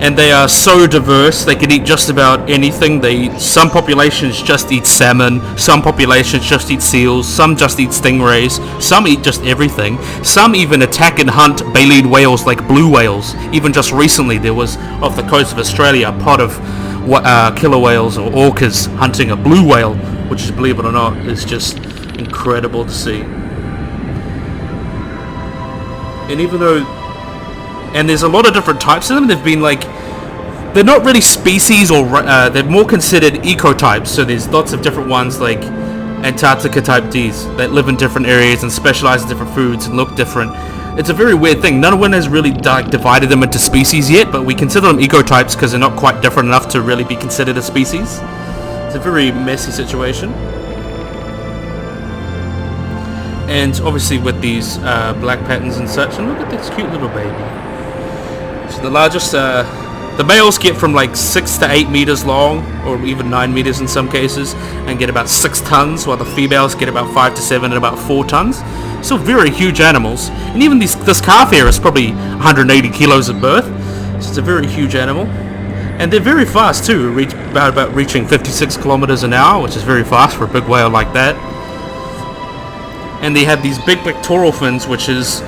And they are so diverse. They can eat just about anything. Some populations just eat salmon. Some populations just eat seals. Some just eat stingrays. Some eat just everything. Some even attack and hunt baleen whales like blue whales. Even just recently, there was off the coast of Australia a pod of killer whales or orcas hunting a blue whale, which is, believe it or not, is just incredible to see. And even though, and there's a lot of different types of them, they've they're not really species, or they're more considered ecotypes. So there's lots of different ones like Antarctica type Ds that live in different areas and specialize in different foods and look different. It's a very weird thing. None one has really divided them into species yet, but we consider them ecotypes because they're not quite different enough to really be considered a species. It's a very messy situation. And obviously with these black patterns and such, and look at this cute little baby. So the largest, the males get from like 6 to 8 meters long, or even 9 meters in some cases, and get about 6 tons, while the females get about 5 to 7 and about 4 tons. So very huge animals. And even this calf here is probably 180 kilos at birth. So it's a very huge animal. And they're very fast too, about reaching 56 kilometers an hour, which is very fast for a big whale like that. And they have these big pectoral fins, which is,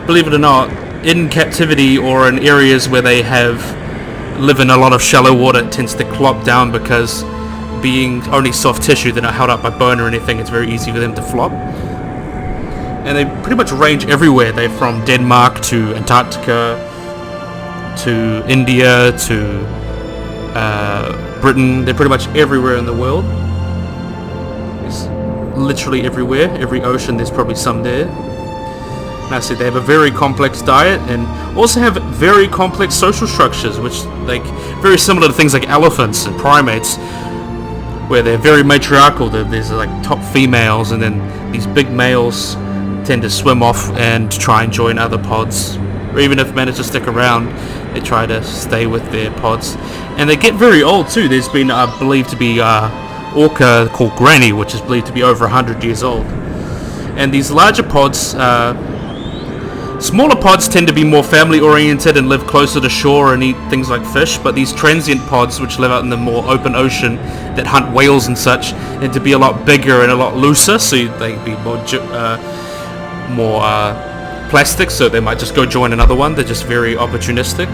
believe it or not, in captivity or in areas where they live in a lot of shallow water, it tends to clop down, because being only soft tissue, they're not held up by bone or anything, it's very easy for them to flop. And they pretty much range everywhere. They're from Denmark to Antarctica to India to Britain. They're pretty much everywhere in the world. It's literally everywhere. Every ocean, there's probably some there. And I said they have a very complex diet, and also have very complex social structures, which like very similar to things like elephants and primates, where they're very matriarchal. There's like top females, and then these big males tend to swim off and try and join other pods, or even if manage to stick around, they try to stay with their pods. And they get very old too. There's been believed to be orca called Granny, which is believed to be over 100 years old. And these larger pods, smaller pods tend to be more family oriented and live closer to shore and eat things like fish, but these transient pods, which live out in the more open ocean that hunt whales and such, tend to be a lot bigger and a lot looser, so they can be more plastic, so they might just go join another one. They're just very opportunistic.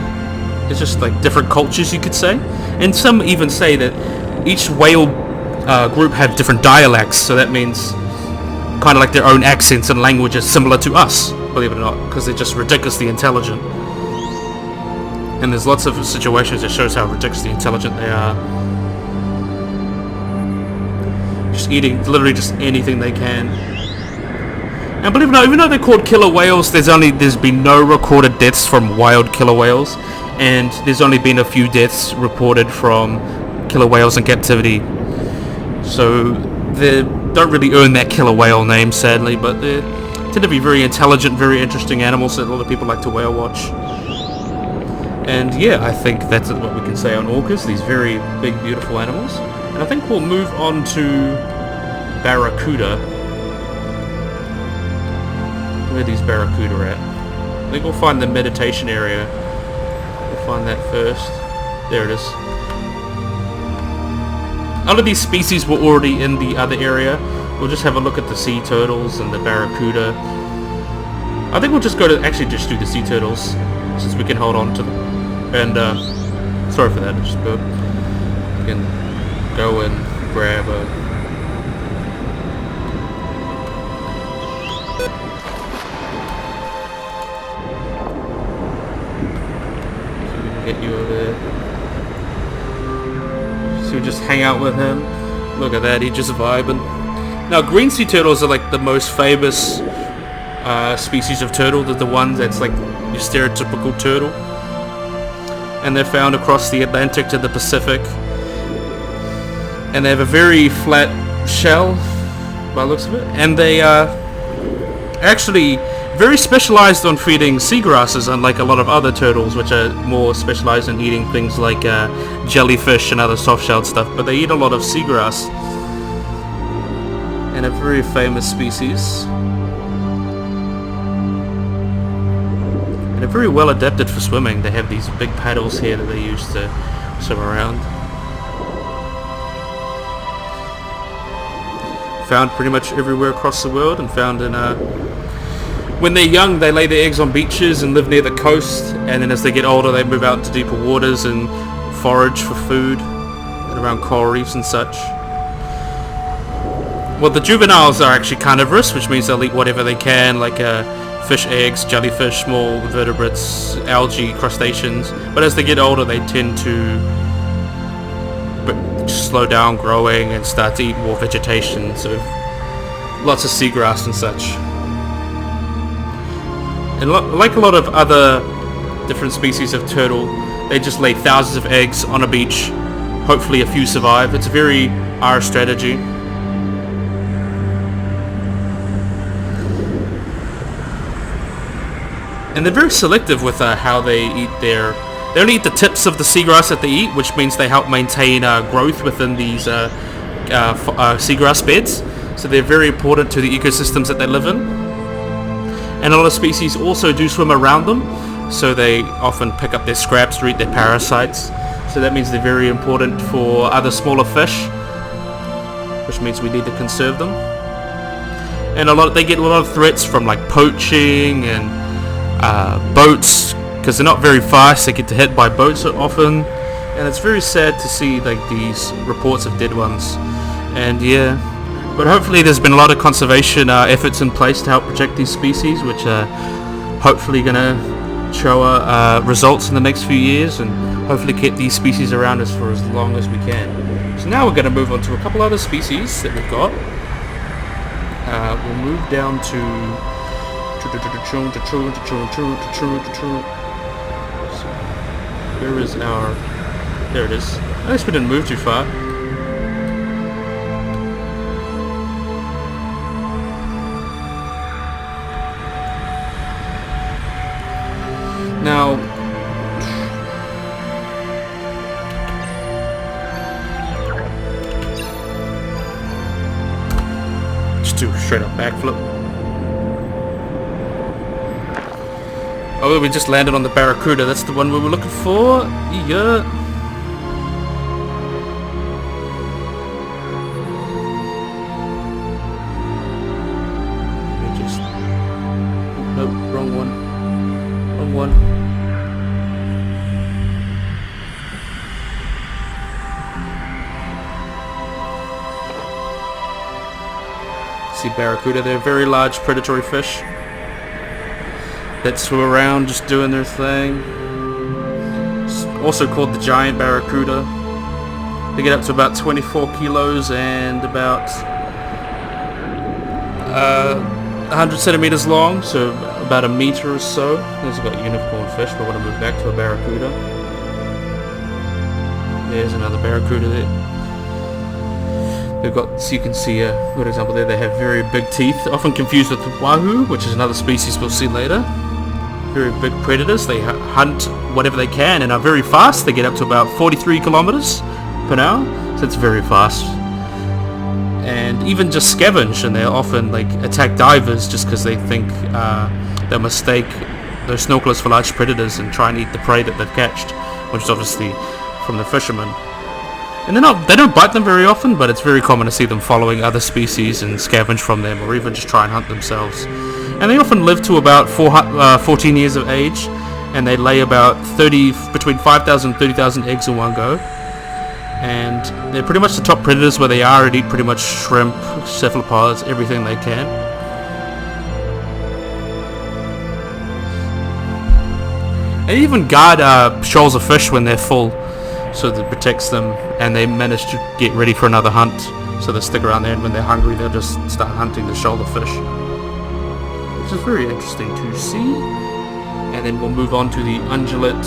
It's just like different cultures, you could say. And some even say that each whale group have different dialects, so that means kind of like their own accents and languages similar to us, believe it or not, because they're just ridiculously intelligent. And there's lots of situations that shows how ridiculously intelligent they are. Just eating literally just anything they can. And believe it or not, even though they're called killer whales, there's been no recorded deaths from wild killer whales, and there's only been a few deaths reported from killer whales in captivity. So they don't really earn that killer whale name, sadly, but they tend to be very intelligent, very interesting animals that a lot of people like to whale watch. And yeah, I think that's what we can say on orcas, these very big, beautiful animals. And I think we'll move on to Barracuda. Where are these Barracuda at? I think we'll find the meditation area. We'll find that first. There it is. All of these species were already in the other area. We'll just have a look at the sea turtles and the Barracuda. I think we'll just go to actually just do the sea turtles, since we can hold on to them. And sorry for that, I just burped. We can go and grab a get you over there. So we just hang out with him. Look at that, he's just vibing. Now green sea turtles are like the most famous species of turtle. They're the ones that's like your stereotypical turtle. And they're found across the Atlantic to the Pacific. And they have a very flat shell, by the looks of it. And they are actually very specialized on feeding seagrasses, unlike a lot of other turtles, which are more specialized in eating things like jellyfish and other soft-shelled stuff. But they eat a lot of seagrass. And a very famous species. And they're very well adapted for swimming. They have these big paddles here that they use to swim around. Found pretty much everywhere across the world, and found in when they're young, they lay their eggs on beaches and live near the coast, and then as they get older they move out into deeper waters and forage for food and around coral reefs and such. Well, the juveniles are actually carnivorous, which means they'll eat whatever they can, like fish eggs, jellyfish, small invertebrates, algae, crustaceans. But as they get older, they tend to slow down growing and start to eat more vegetation, so lots of seagrass and such. And like a lot of other different species of turtle, they just lay thousands of eggs on a beach. Hopefully a few survive. It's a very R strategy. And they're very selective with how they eat their... They only eat the tips of the seagrass that they eat, which means they help maintain growth within these seagrass beds. So they're very important to the ecosystems that they live in. And a lot of species also do swim around them, so they often pick up their scraps or eat their parasites. So that means they're very important for other smaller fish, which means we need to conserve them. And they get a lot of threats from like poaching and boats, because they're not very fast. They get hit by boats often, and it's very sad to see like these reports of dead ones. And yeah, but hopefully there's been a lot of conservation efforts in place to help protect these species, which are hopefully gonna show results in the next few years, and hopefully keep these species around us for as long as we can. So now we're gonna move on to a couple other species that we've got. We'll move down to where is our... There it is. At least we didn't move too far. Now, just do a straight up backflip. Oh, we just landed on the Barracuda. That's the one we were looking for. Yeah. Let me just... Nope, wrong one. Wrong one. See Barracuda, they're very large predatory fish that swim around just doing their thing. It's also called the giant barracuda. They get up to about 24 kilos and about 100 centimeters long, so about a meter or so. There's got unicorn fish, but I want to move back to a barracuda. There's another barracuda there. They've got, so you can see a good example there, they have very big teeth, often confused with Wahoo, which is another species we'll see later. Very big predators. They hunt whatever they can and are very fast. They get up to about 43 kilometers per hour, so it's very fast. And even just scavenge, and they'll often like attack divers just because they think they'll mistake those snorkelers for large predators and try and eat the prey that they've catched, which is obviously from the fishermen. And they don't bite them very often, but it's very common to see them following other species and scavenge from them, or even just try and hunt themselves. And they often live to about 14 years of age, and they lay about between 5,000 and 30,000 eggs in one go. And they're pretty much the top predators where they are, and eat pretty much shrimp, cephalopods, everything they can. And even guard shoals of fish when they're full, so that protects them, and they manage to get ready for another hunt. So they stick around there, and when they're hungry, they'll just start hunting the shoal of fish. Which is very interesting to see. And then we'll move on to the ungulate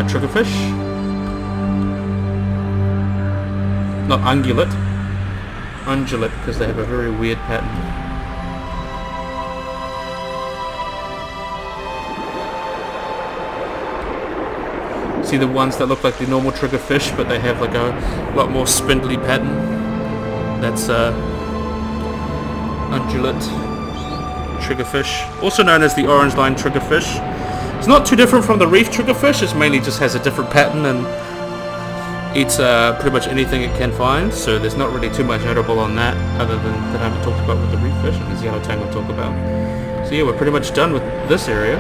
triggerfish. Not ungulate. Ungulate, because they have a very weird pattern. See the ones that look like the normal triggerfish, but they have like a lot more spindly pattern. That's ungulate triggerfish, also known as the orange line triggerfish. It's not too different from the reef triggerfish. It mainly just has a different pattern and eats pretty much anything it can find. So there's not really too much notable on that, other than that I haven't talked about with the reef fish, and there's yellow tang we'll talk about. So yeah, we're pretty much done with this area.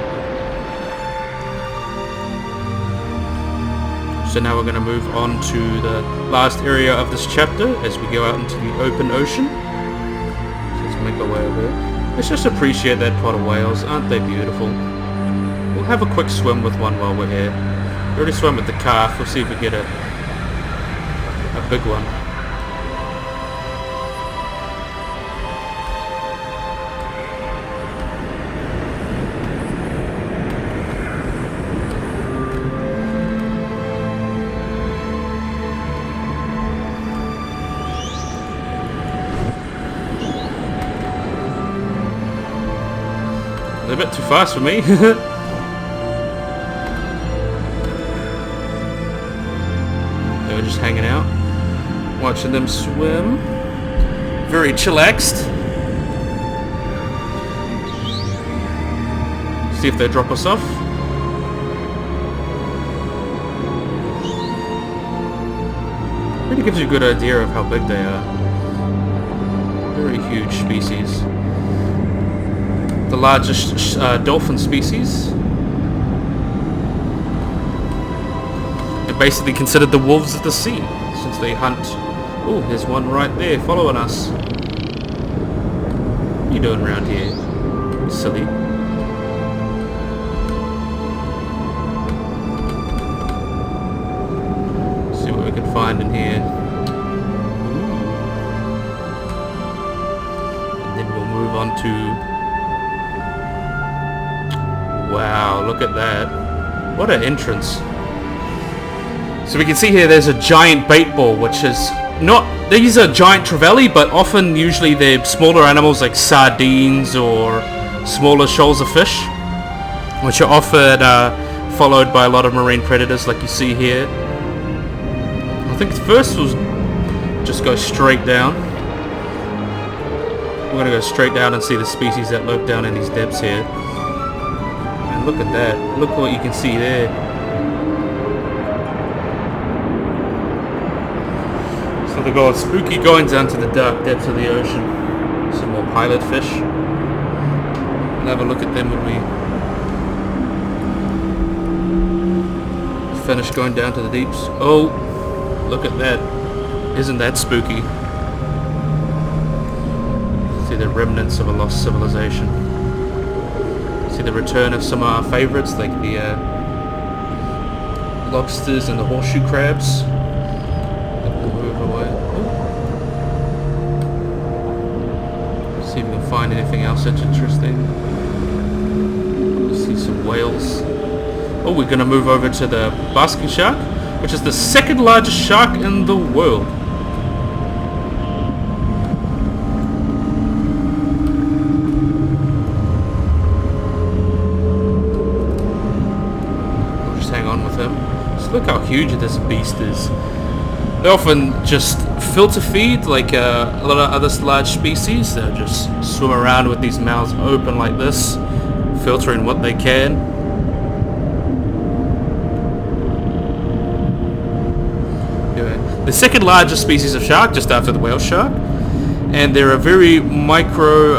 So now we're going to move on to the last area of this chapter as we go out into the open ocean. So let's make our way over here. Let's just appreciate that pot of whales. Aren't they beautiful? We'll have a quick swim with one while we're here. We already swam with the calf. We'll see if we get a big one. A bit too fast for me. They were just hanging out, watching them swim. Very chillaxed. See if they drop us off. Really gives you a good idea of how big they are. Very huge species. The largest dolphin species. They're basically considered the wolves of the sea, since they hunt. Oh, there's one right there following us. What are you doing around here, silly? Let's see what we can find in here. And then we'll move on to... Wow, look at that. What an entrance. So we can see here there's a giant bait ball, which is not... These are giant trevally, but often, usually they're smaller animals like sardines or smaller shoals of fish, which are often followed by a lot of marine predators like you see here. I think first was just go straight down. We're going to go straight down and see the species that lurk down in these depths here. Look at that. Look what you can see there. So they go spooky going down to the dark depths of the ocean. Some more pilot fish. We'll have a look at them when we finish going down to the deeps. Oh, look at that. Isn't that spooky? See the remnants of a lost civilization. The return of some of our favorites like the lobsters and the horseshoe crabs. We'll move away. See if we can find anything else that's interesting. We'll see some whales. Oh, we're going to move over to the basking shark, which is the second largest shark in the world. Look how huge this beast is. They often just filter feed like a lot of other large species. They'll just swim around with these mouths open like this, filtering what they can. Anyway, the second largest species of shark, just after the whale shark. And they're a very micro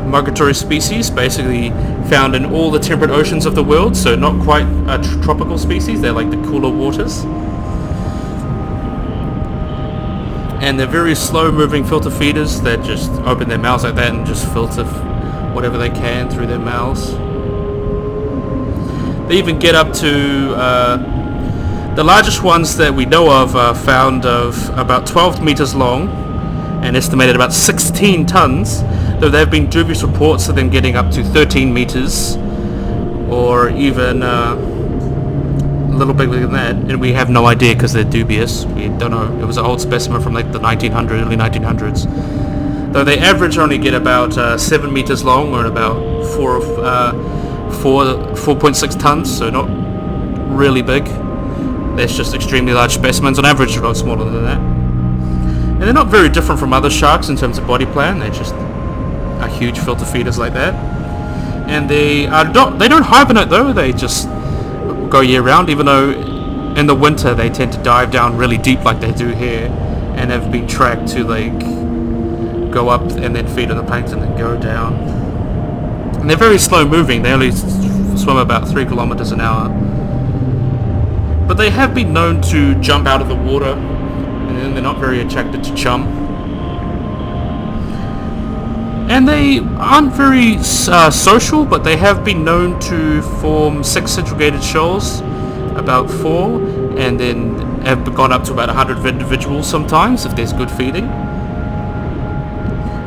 migratory species, basically found in all the temperate oceans of the world, so not quite a tropical species. They're like the cooler waters. And they're very slow moving filter feeders that just open their mouths like that and just filter whatever they can through their mouths. They even get up to the largest ones that we know of are found of about 12 meters long and estimated about 16 tons, though there have been dubious reports of them getting up to 13 meters or even a little bigger than that, and we have no idea because they're dubious. We don't know. It was an old specimen from like the early 1900s. Though they average only get about 7 meters long or about 4.6 tons, so not really big. That's just extremely large specimens. On average, they're a lot smaller than that. And they're not very different from other sharks in terms of body plan. They're just are huge filter feeders like that. And they don't hibernate though. They just go year round, even though in the winter they tend to dive down really deep like they do here, and have been tracked to like go up and then feed on the plankton and go down. And they're very slow moving. They only swim about 3 kilometers an hour. But they have been known to jump out of the water, and then they're not very attracted to chum. And they aren't very social, but they have been known to form 6 segregated shoals, about 4, and then have gone up to about 100 individuals sometimes if there's good feeding.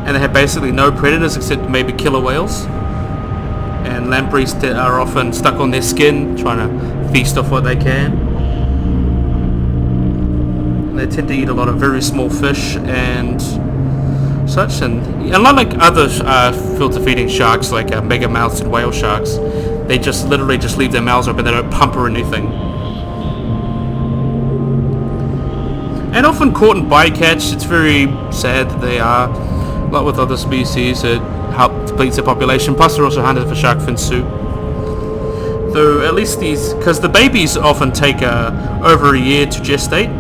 And they have basically no predators except maybe killer whales. And lampreys that are often stuck on their skin, trying to feast off what they can. And they tend to eat a lot of very small fish and such, and unlike other filter feeding sharks like mega-mouthed whale sharks, they just literally just leave their mouths open. They don't pump or anything. And often caught in bycatch. It's very sad that they are, like with other species, it depletes their population. Plus they're also hunted for shark fin soup. Though at least these, because the babies often take over a year to gestate,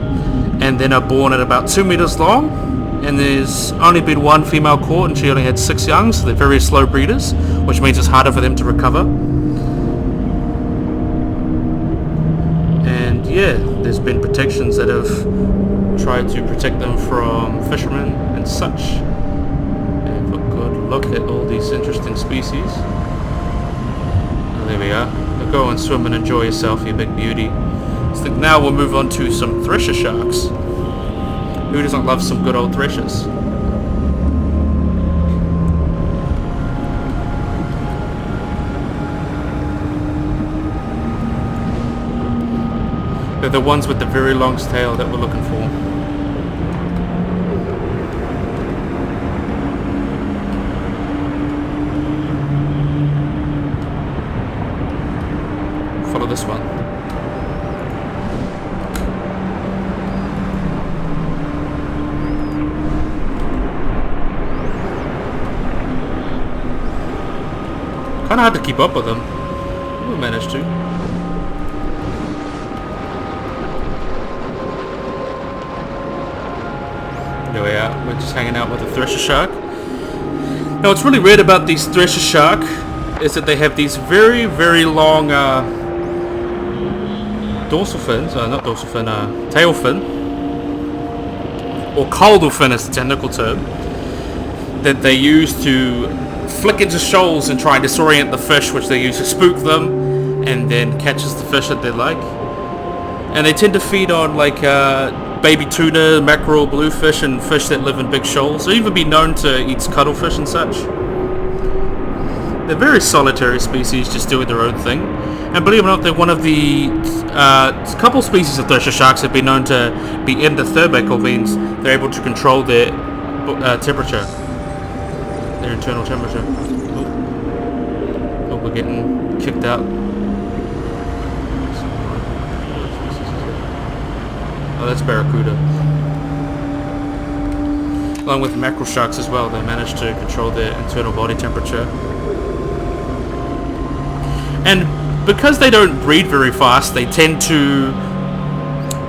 and then are born at about 2 meters long. And there's only been 1 female caught, and she only had 6 young, so they're very slow breeders, which means it's harder for them to recover. And yeah, there's been protections that have tried to protect them from fishermen and such. And have a good look at all these interesting species. Oh, there we are. Now go and swim and enjoy yourself, you big beauty. So now we'll move on to some thresher sharks. Who doesn't love some good old threshers? They're the ones with the very long tail that we're looking for. Follow this one. Kind of hard to keep up with them. We managed to. There we are. We're just hanging out with a thresher shark. Now, what's really weird about these thresher shark is that they have these very, very long dorsal fins. Not dorsal fin. Tail fin, or caudal fin is the technical term, that they use to flick into shoals and try and disorient the fish, which they use to spook them, and then catches the fish that they like. And they tend to feed on like baby tuna, mackerel, bluefish, and fish that live in big shoals. They'll even be known to eat cuttlefish and such. They're very solitary species, just doing their own thing. And believe it or not, they're one of the couple species of thresher sharks have been known to be endothermic, or means they're able to control their temperature. Their internal temperature. Oh, we're getting kicked out. Oh, that's Barracuda. Along with mackerel sharks as well, they manage to control their internal body temperature. And because they don't breed very fast, they tend to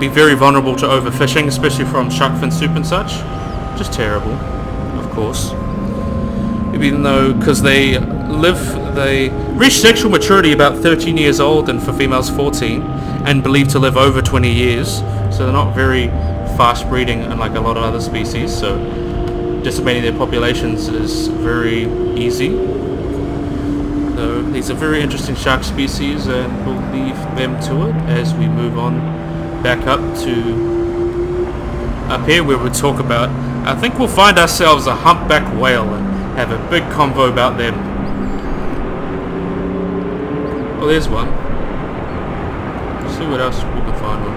be very vulnerable to overfishing, especially from shark fin soup and such. Just terrible, of course. Even though, because they reach sexual maturity about 13 years old, and for females 14, and believed to live over 20 years, so they're not very fast breeding unlike a lot of other species, so decimating their populations is very easy. So these are very interesting shark species, and we'll leave them to it as we move on back up here where we'll talk about, I think we'll find ourselves a humpback whale and have a big convo about them. Oh, there's one. Let's see what else we can find on.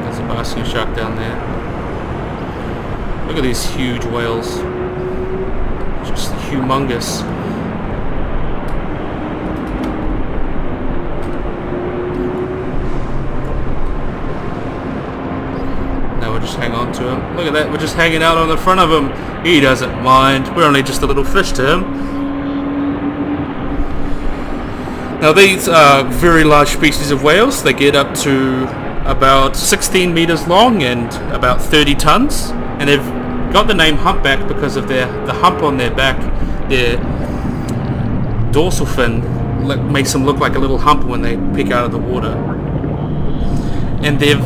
There's a basking shark down there. Look at these huge whales. Just humongous. Now we'll just hang on to him. Look at that, we're just hanging out on the front of him. He doesn't mind. We're only just a little fish to him. Now these are very large species of whales. They get up to about 16 meters long and about 30 tons. And they've got the name humpback because of the hump on their back. Their dorsal fin makes them look like a little hump when they peek out of the water. And they're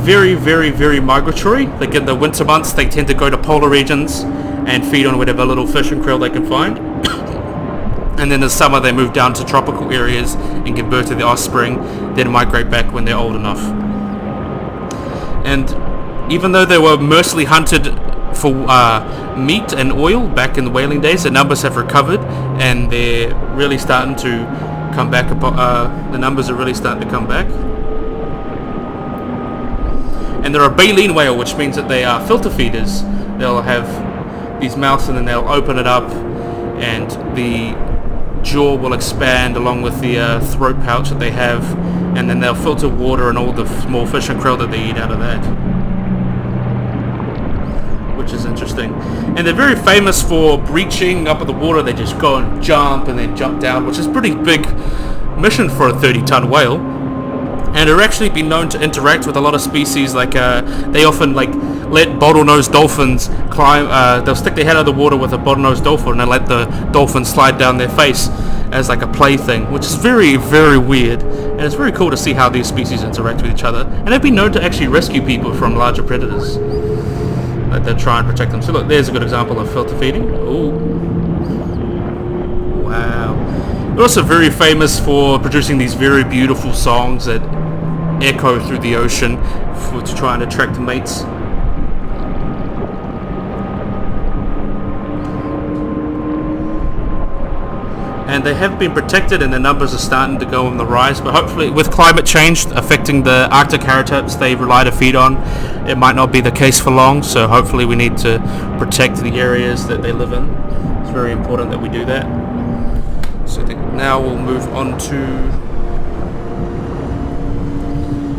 very, very, very migratory. Like in the winter months, they tend to go to polar regions and feed on whatever little fish and krill they can find. And then in the summer, they move down to tropical areas and give birth to the offspring, then migrate back when they're old enough. And even though they were mostly hunted for meat and oil back in the whaling days, the numbers have recovered and they're really starting to come back. The numbers are really starting to come back. And they're a baleen whale, which means that they are filter feeders. They'll have these mouths and then they'll open it up and the jaw will expand along with the throat pouch that they have, and then they'll filter water and all the small fish and krill that they eat out of that, which is interesting. And they're very famous for breaching up at the water. They just go and then jump down, which is a pretty big mission for a 30-ton whale. And they're actually been known to interact with a lot of species. Like they often let bottlenose dolphins climb. They'll stick their head out of the water with a bottlenose dolphin and they let the dolphin slide down their face as like a plaything, which is very, very weird. And it's very cool to see how these species interact with each other. And they've been known to actually rescue people from larger predators. Like they try and protect them. So look, there's a good example of filter feeding. Ooh, wow. They're also very famous for producing these very beautiful songs that echo through the ocean to try and attract mates. And they have been protected and the numbers are starting to go on the rise, but hopefully with climate change affecting the Arctic habitats they rely to feed on, it might not be the case for long, so hopefully we need to protect the areas that they live in. It's very important that we do that. So I think now we'll move on to...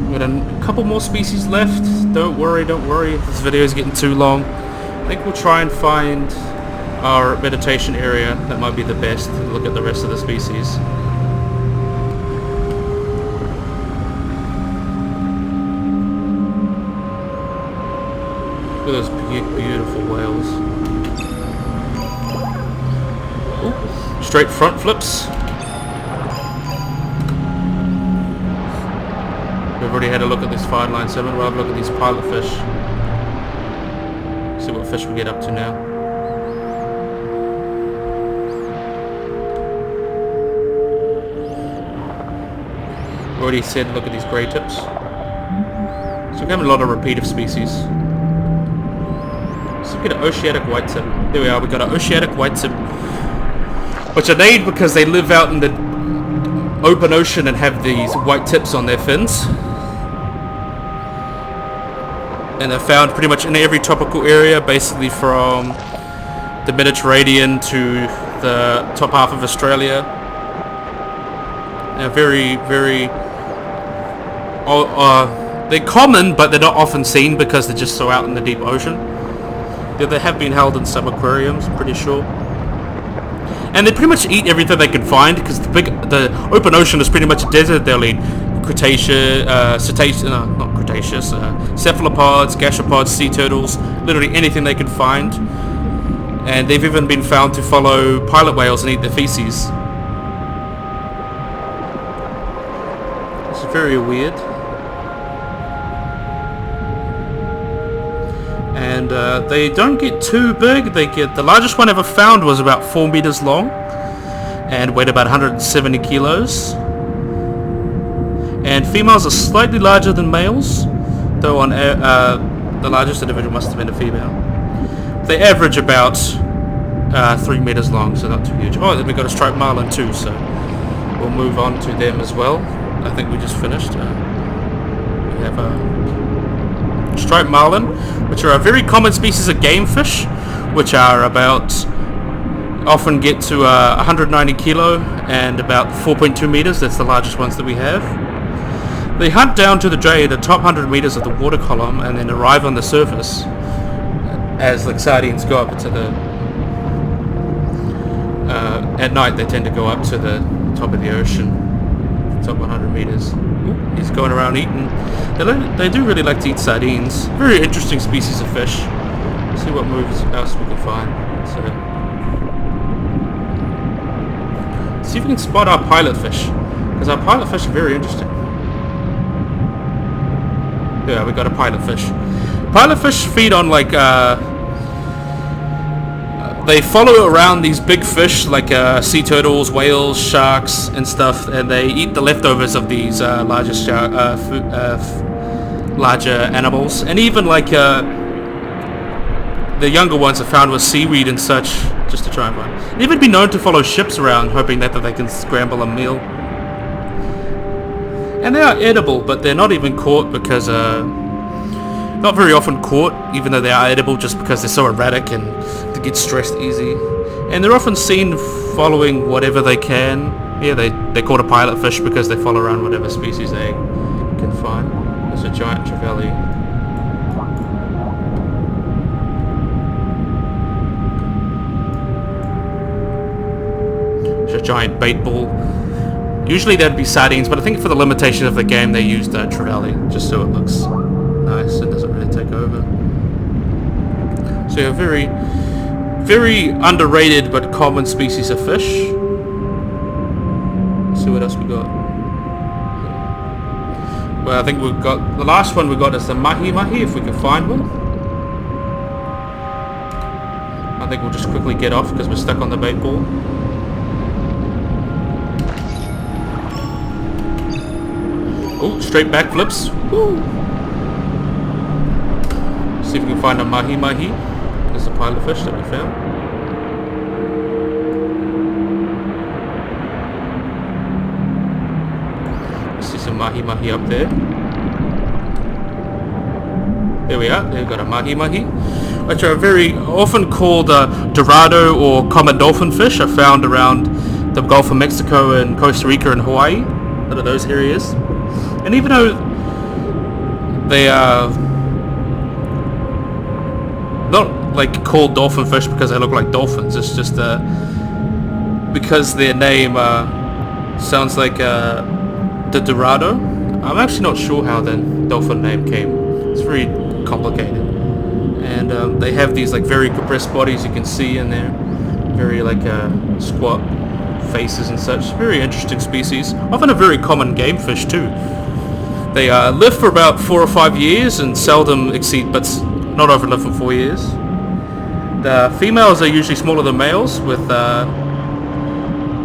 We've got a couple more species left. Don't worry, this video is getting too long. I think we'll try and find our meditation area. That might be the best to look at the rest of the species. Look at those beautiful whales. Ooh, straight front flips. We've already had a look at this fine line salmon. We'll have a look at these pilot fish. See what fish we get up to now. Already said look at these grey tips. So we're having a lot of repeated species. So we get an Oceanic Whitetip. There we are, we got an Oceanic Whitetip, which are named because they live out in the open ocean and have these white tips on their fins. And they're found pretty much in every tropical area, basically from the Mediterranean to the top half of Australia. They're very, very... they're common, but they're not often seen because they're just so out in the deep ocean. They have been held in some aquariums, I'm pretty sure. And they pretty much eat everything they can find because the open ocean is pretty much a desert. They'll eat cephalopods, gastropods, sea turtles, literally anything they can find. And they've even been found to follow pilot whales and eat their feces. It's very weird. And they don't get too big. The largest one ever found was about 4 meters long and weighed about 170 kilos. And females are slightly larger than males, though on the largest individual must have been a female. They average about 3 meters long, so not too huge. Oh, then we got a striped marlin too, so we'll move on to them as well. I think we just finished. We have a striped marlin, which are a very common species of game fish, which are often get to 190 kilo and about 4.2 meters. That's the largest ones that we have. They hunt down to the top 100 meters of the water column and then arrive on the surface as like sardines go up to the... at night they tend to go up to the top of the ocean, top 100 meters. Ooh, he's going around eating. They do really like to eat sardines. Very interesting species of fish. Let's see what moves else we can find. So See if we can spot our pilot fish, because our pilot fish are very interesting. Yeah, we got a pilot fish. Pilot fish feed on like they follow around these big fish like sea turtles, whales, sharks, and stuff, and they eat the leftovers of these larger animals, and even like the younger ones are found with seaweed and such, just to try and find. They've even been known to follow ships around, hoping that they can scramble a meal. And they are edible, but they're not even caught because not very often caught, even though they are edible, just because they're so erratic and they get stressed easy. And they're often seen following whatever they can. Yeah, they're called a pilot fish because they follow around whatever species they can find. There's a giant trevally. There's a giant bait ball. Usually that'd be sardines, but I think for the limitation of the game they used trevally, just so it looks nice and doesn't really take over. So a very, very underrated but common species of fish. Let's see what else we got. Well, I think we've got, the last one we got is the mahi-mahi, if we can find one. I think we'll just quickly get off because we're stuck on the bait ball. Oh, straight back flips. Woo. See if we can find a mahi-mahi. There's the pilot fish that we found. See some mahi-mahi up there. There we are. They've got a mahi-mahi, which are very often called dorado or common dolphin fish, are found around the Gulf of Mexico and Costa Rica and Hawaii. Out of those areas. And even though they are not like called dolphin fish because they look like dolphins, it's just because their name sounds like the Dorado. I'm actually not sure how the dolphin name came. It's very complicated. And they have these like very compressed bodies, you can see in there, very like squat faces and such. Very interesting species. Often a very common game fish too. They live for about 4 or 5 years and seldom exceed, but not overlive for 4 years. The females are usually smaller than males, with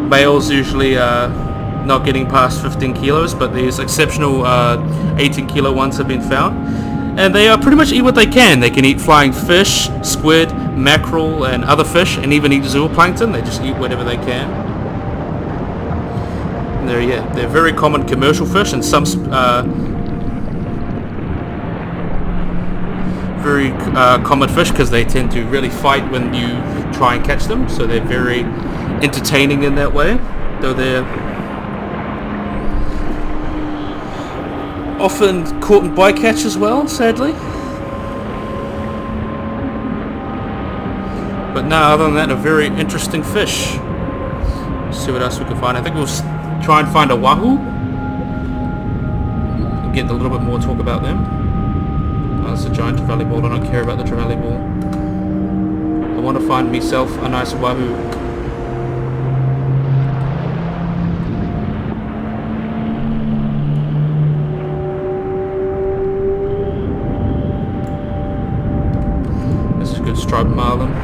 males usually not getting past 15 kilos, but these exceptional 18 kilo ones have been found. And they pretty much eat what they can. They can eat flying fish, squid, mackerel, and other fish, and even eat zooplankton. They just eat whatever they can. They're very common commercial fish, and some very common fish because they tend to really fight when you try and catch them. So they're very entertaining in that way, though they're often caught in bycatch as well, sadly. But no, other than that, a very interesting fish. Let's see what else we can find. I think we'll try and find a wahoo. Get a little bit more talk about them. Oh, it's a giant trevally ball. I don't care about the trevally ball. I want to find myself a nice wahoo. This is a good striped marlin.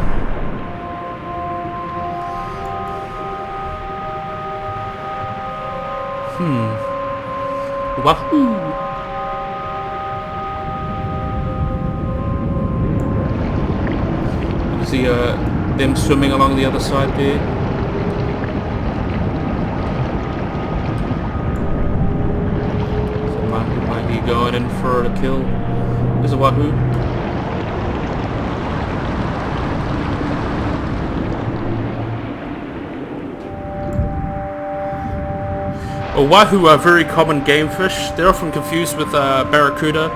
Wahoo! You see them swimming along the other side there. So might be going in for a kill. There's a wahoo. Wahoo are very common game fish. They're often confused with Barracuda,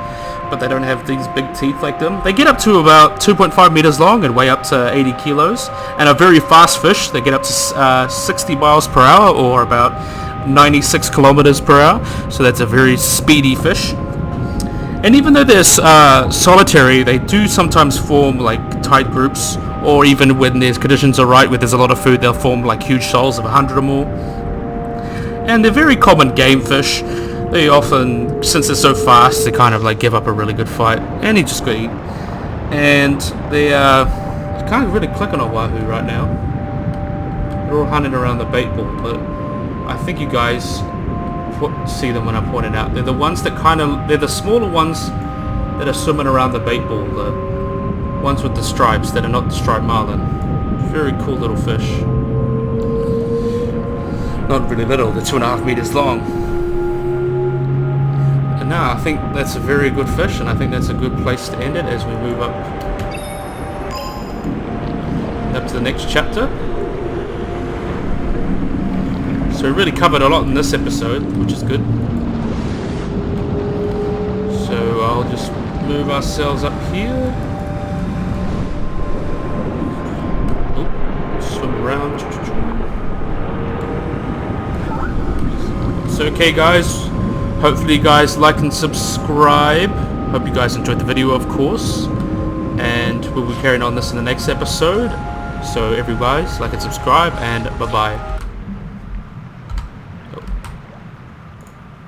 but they don't have these big teeth like them. They get up to about 2.5 meters long and weigh up to 80 kilos, and are very fast fish. They get up to 60 miles per hour, or about 96 kilometers per hour, so that's a very speedy fish. And even though they're solitary, they do sometimes form like tight groups, or even when their conditions are right, where there's a lot of food, they'll form like huge shoals of 100 or more. and they're very common game fish. They often, since they're so fast, they kind of like give up a really good fight, and he just got eaten. And they can't really click on a wahoo right now. They're all hunting around the bait ball, but I think you guys see them when I point it out. They're the ones that they're the smaller ones that are swimming around the bait ball, the ones with the stripes that are not the striped marlin. Very cool little fish. Not really little, they're 2.5 meters long. And now I think that's a very good fish, and I think that's a good place to end it as we move up to the next chapter. So we really covered a lot in this episode, which is good. So I'll just move ourselves up here. Swim around. So okay guys, hopefully you guys like and subscribe. Hope you guys enjoyed the video, of course. And we'll be carrying on this in the next episode. So everybody, like and subscribe, and bye bye.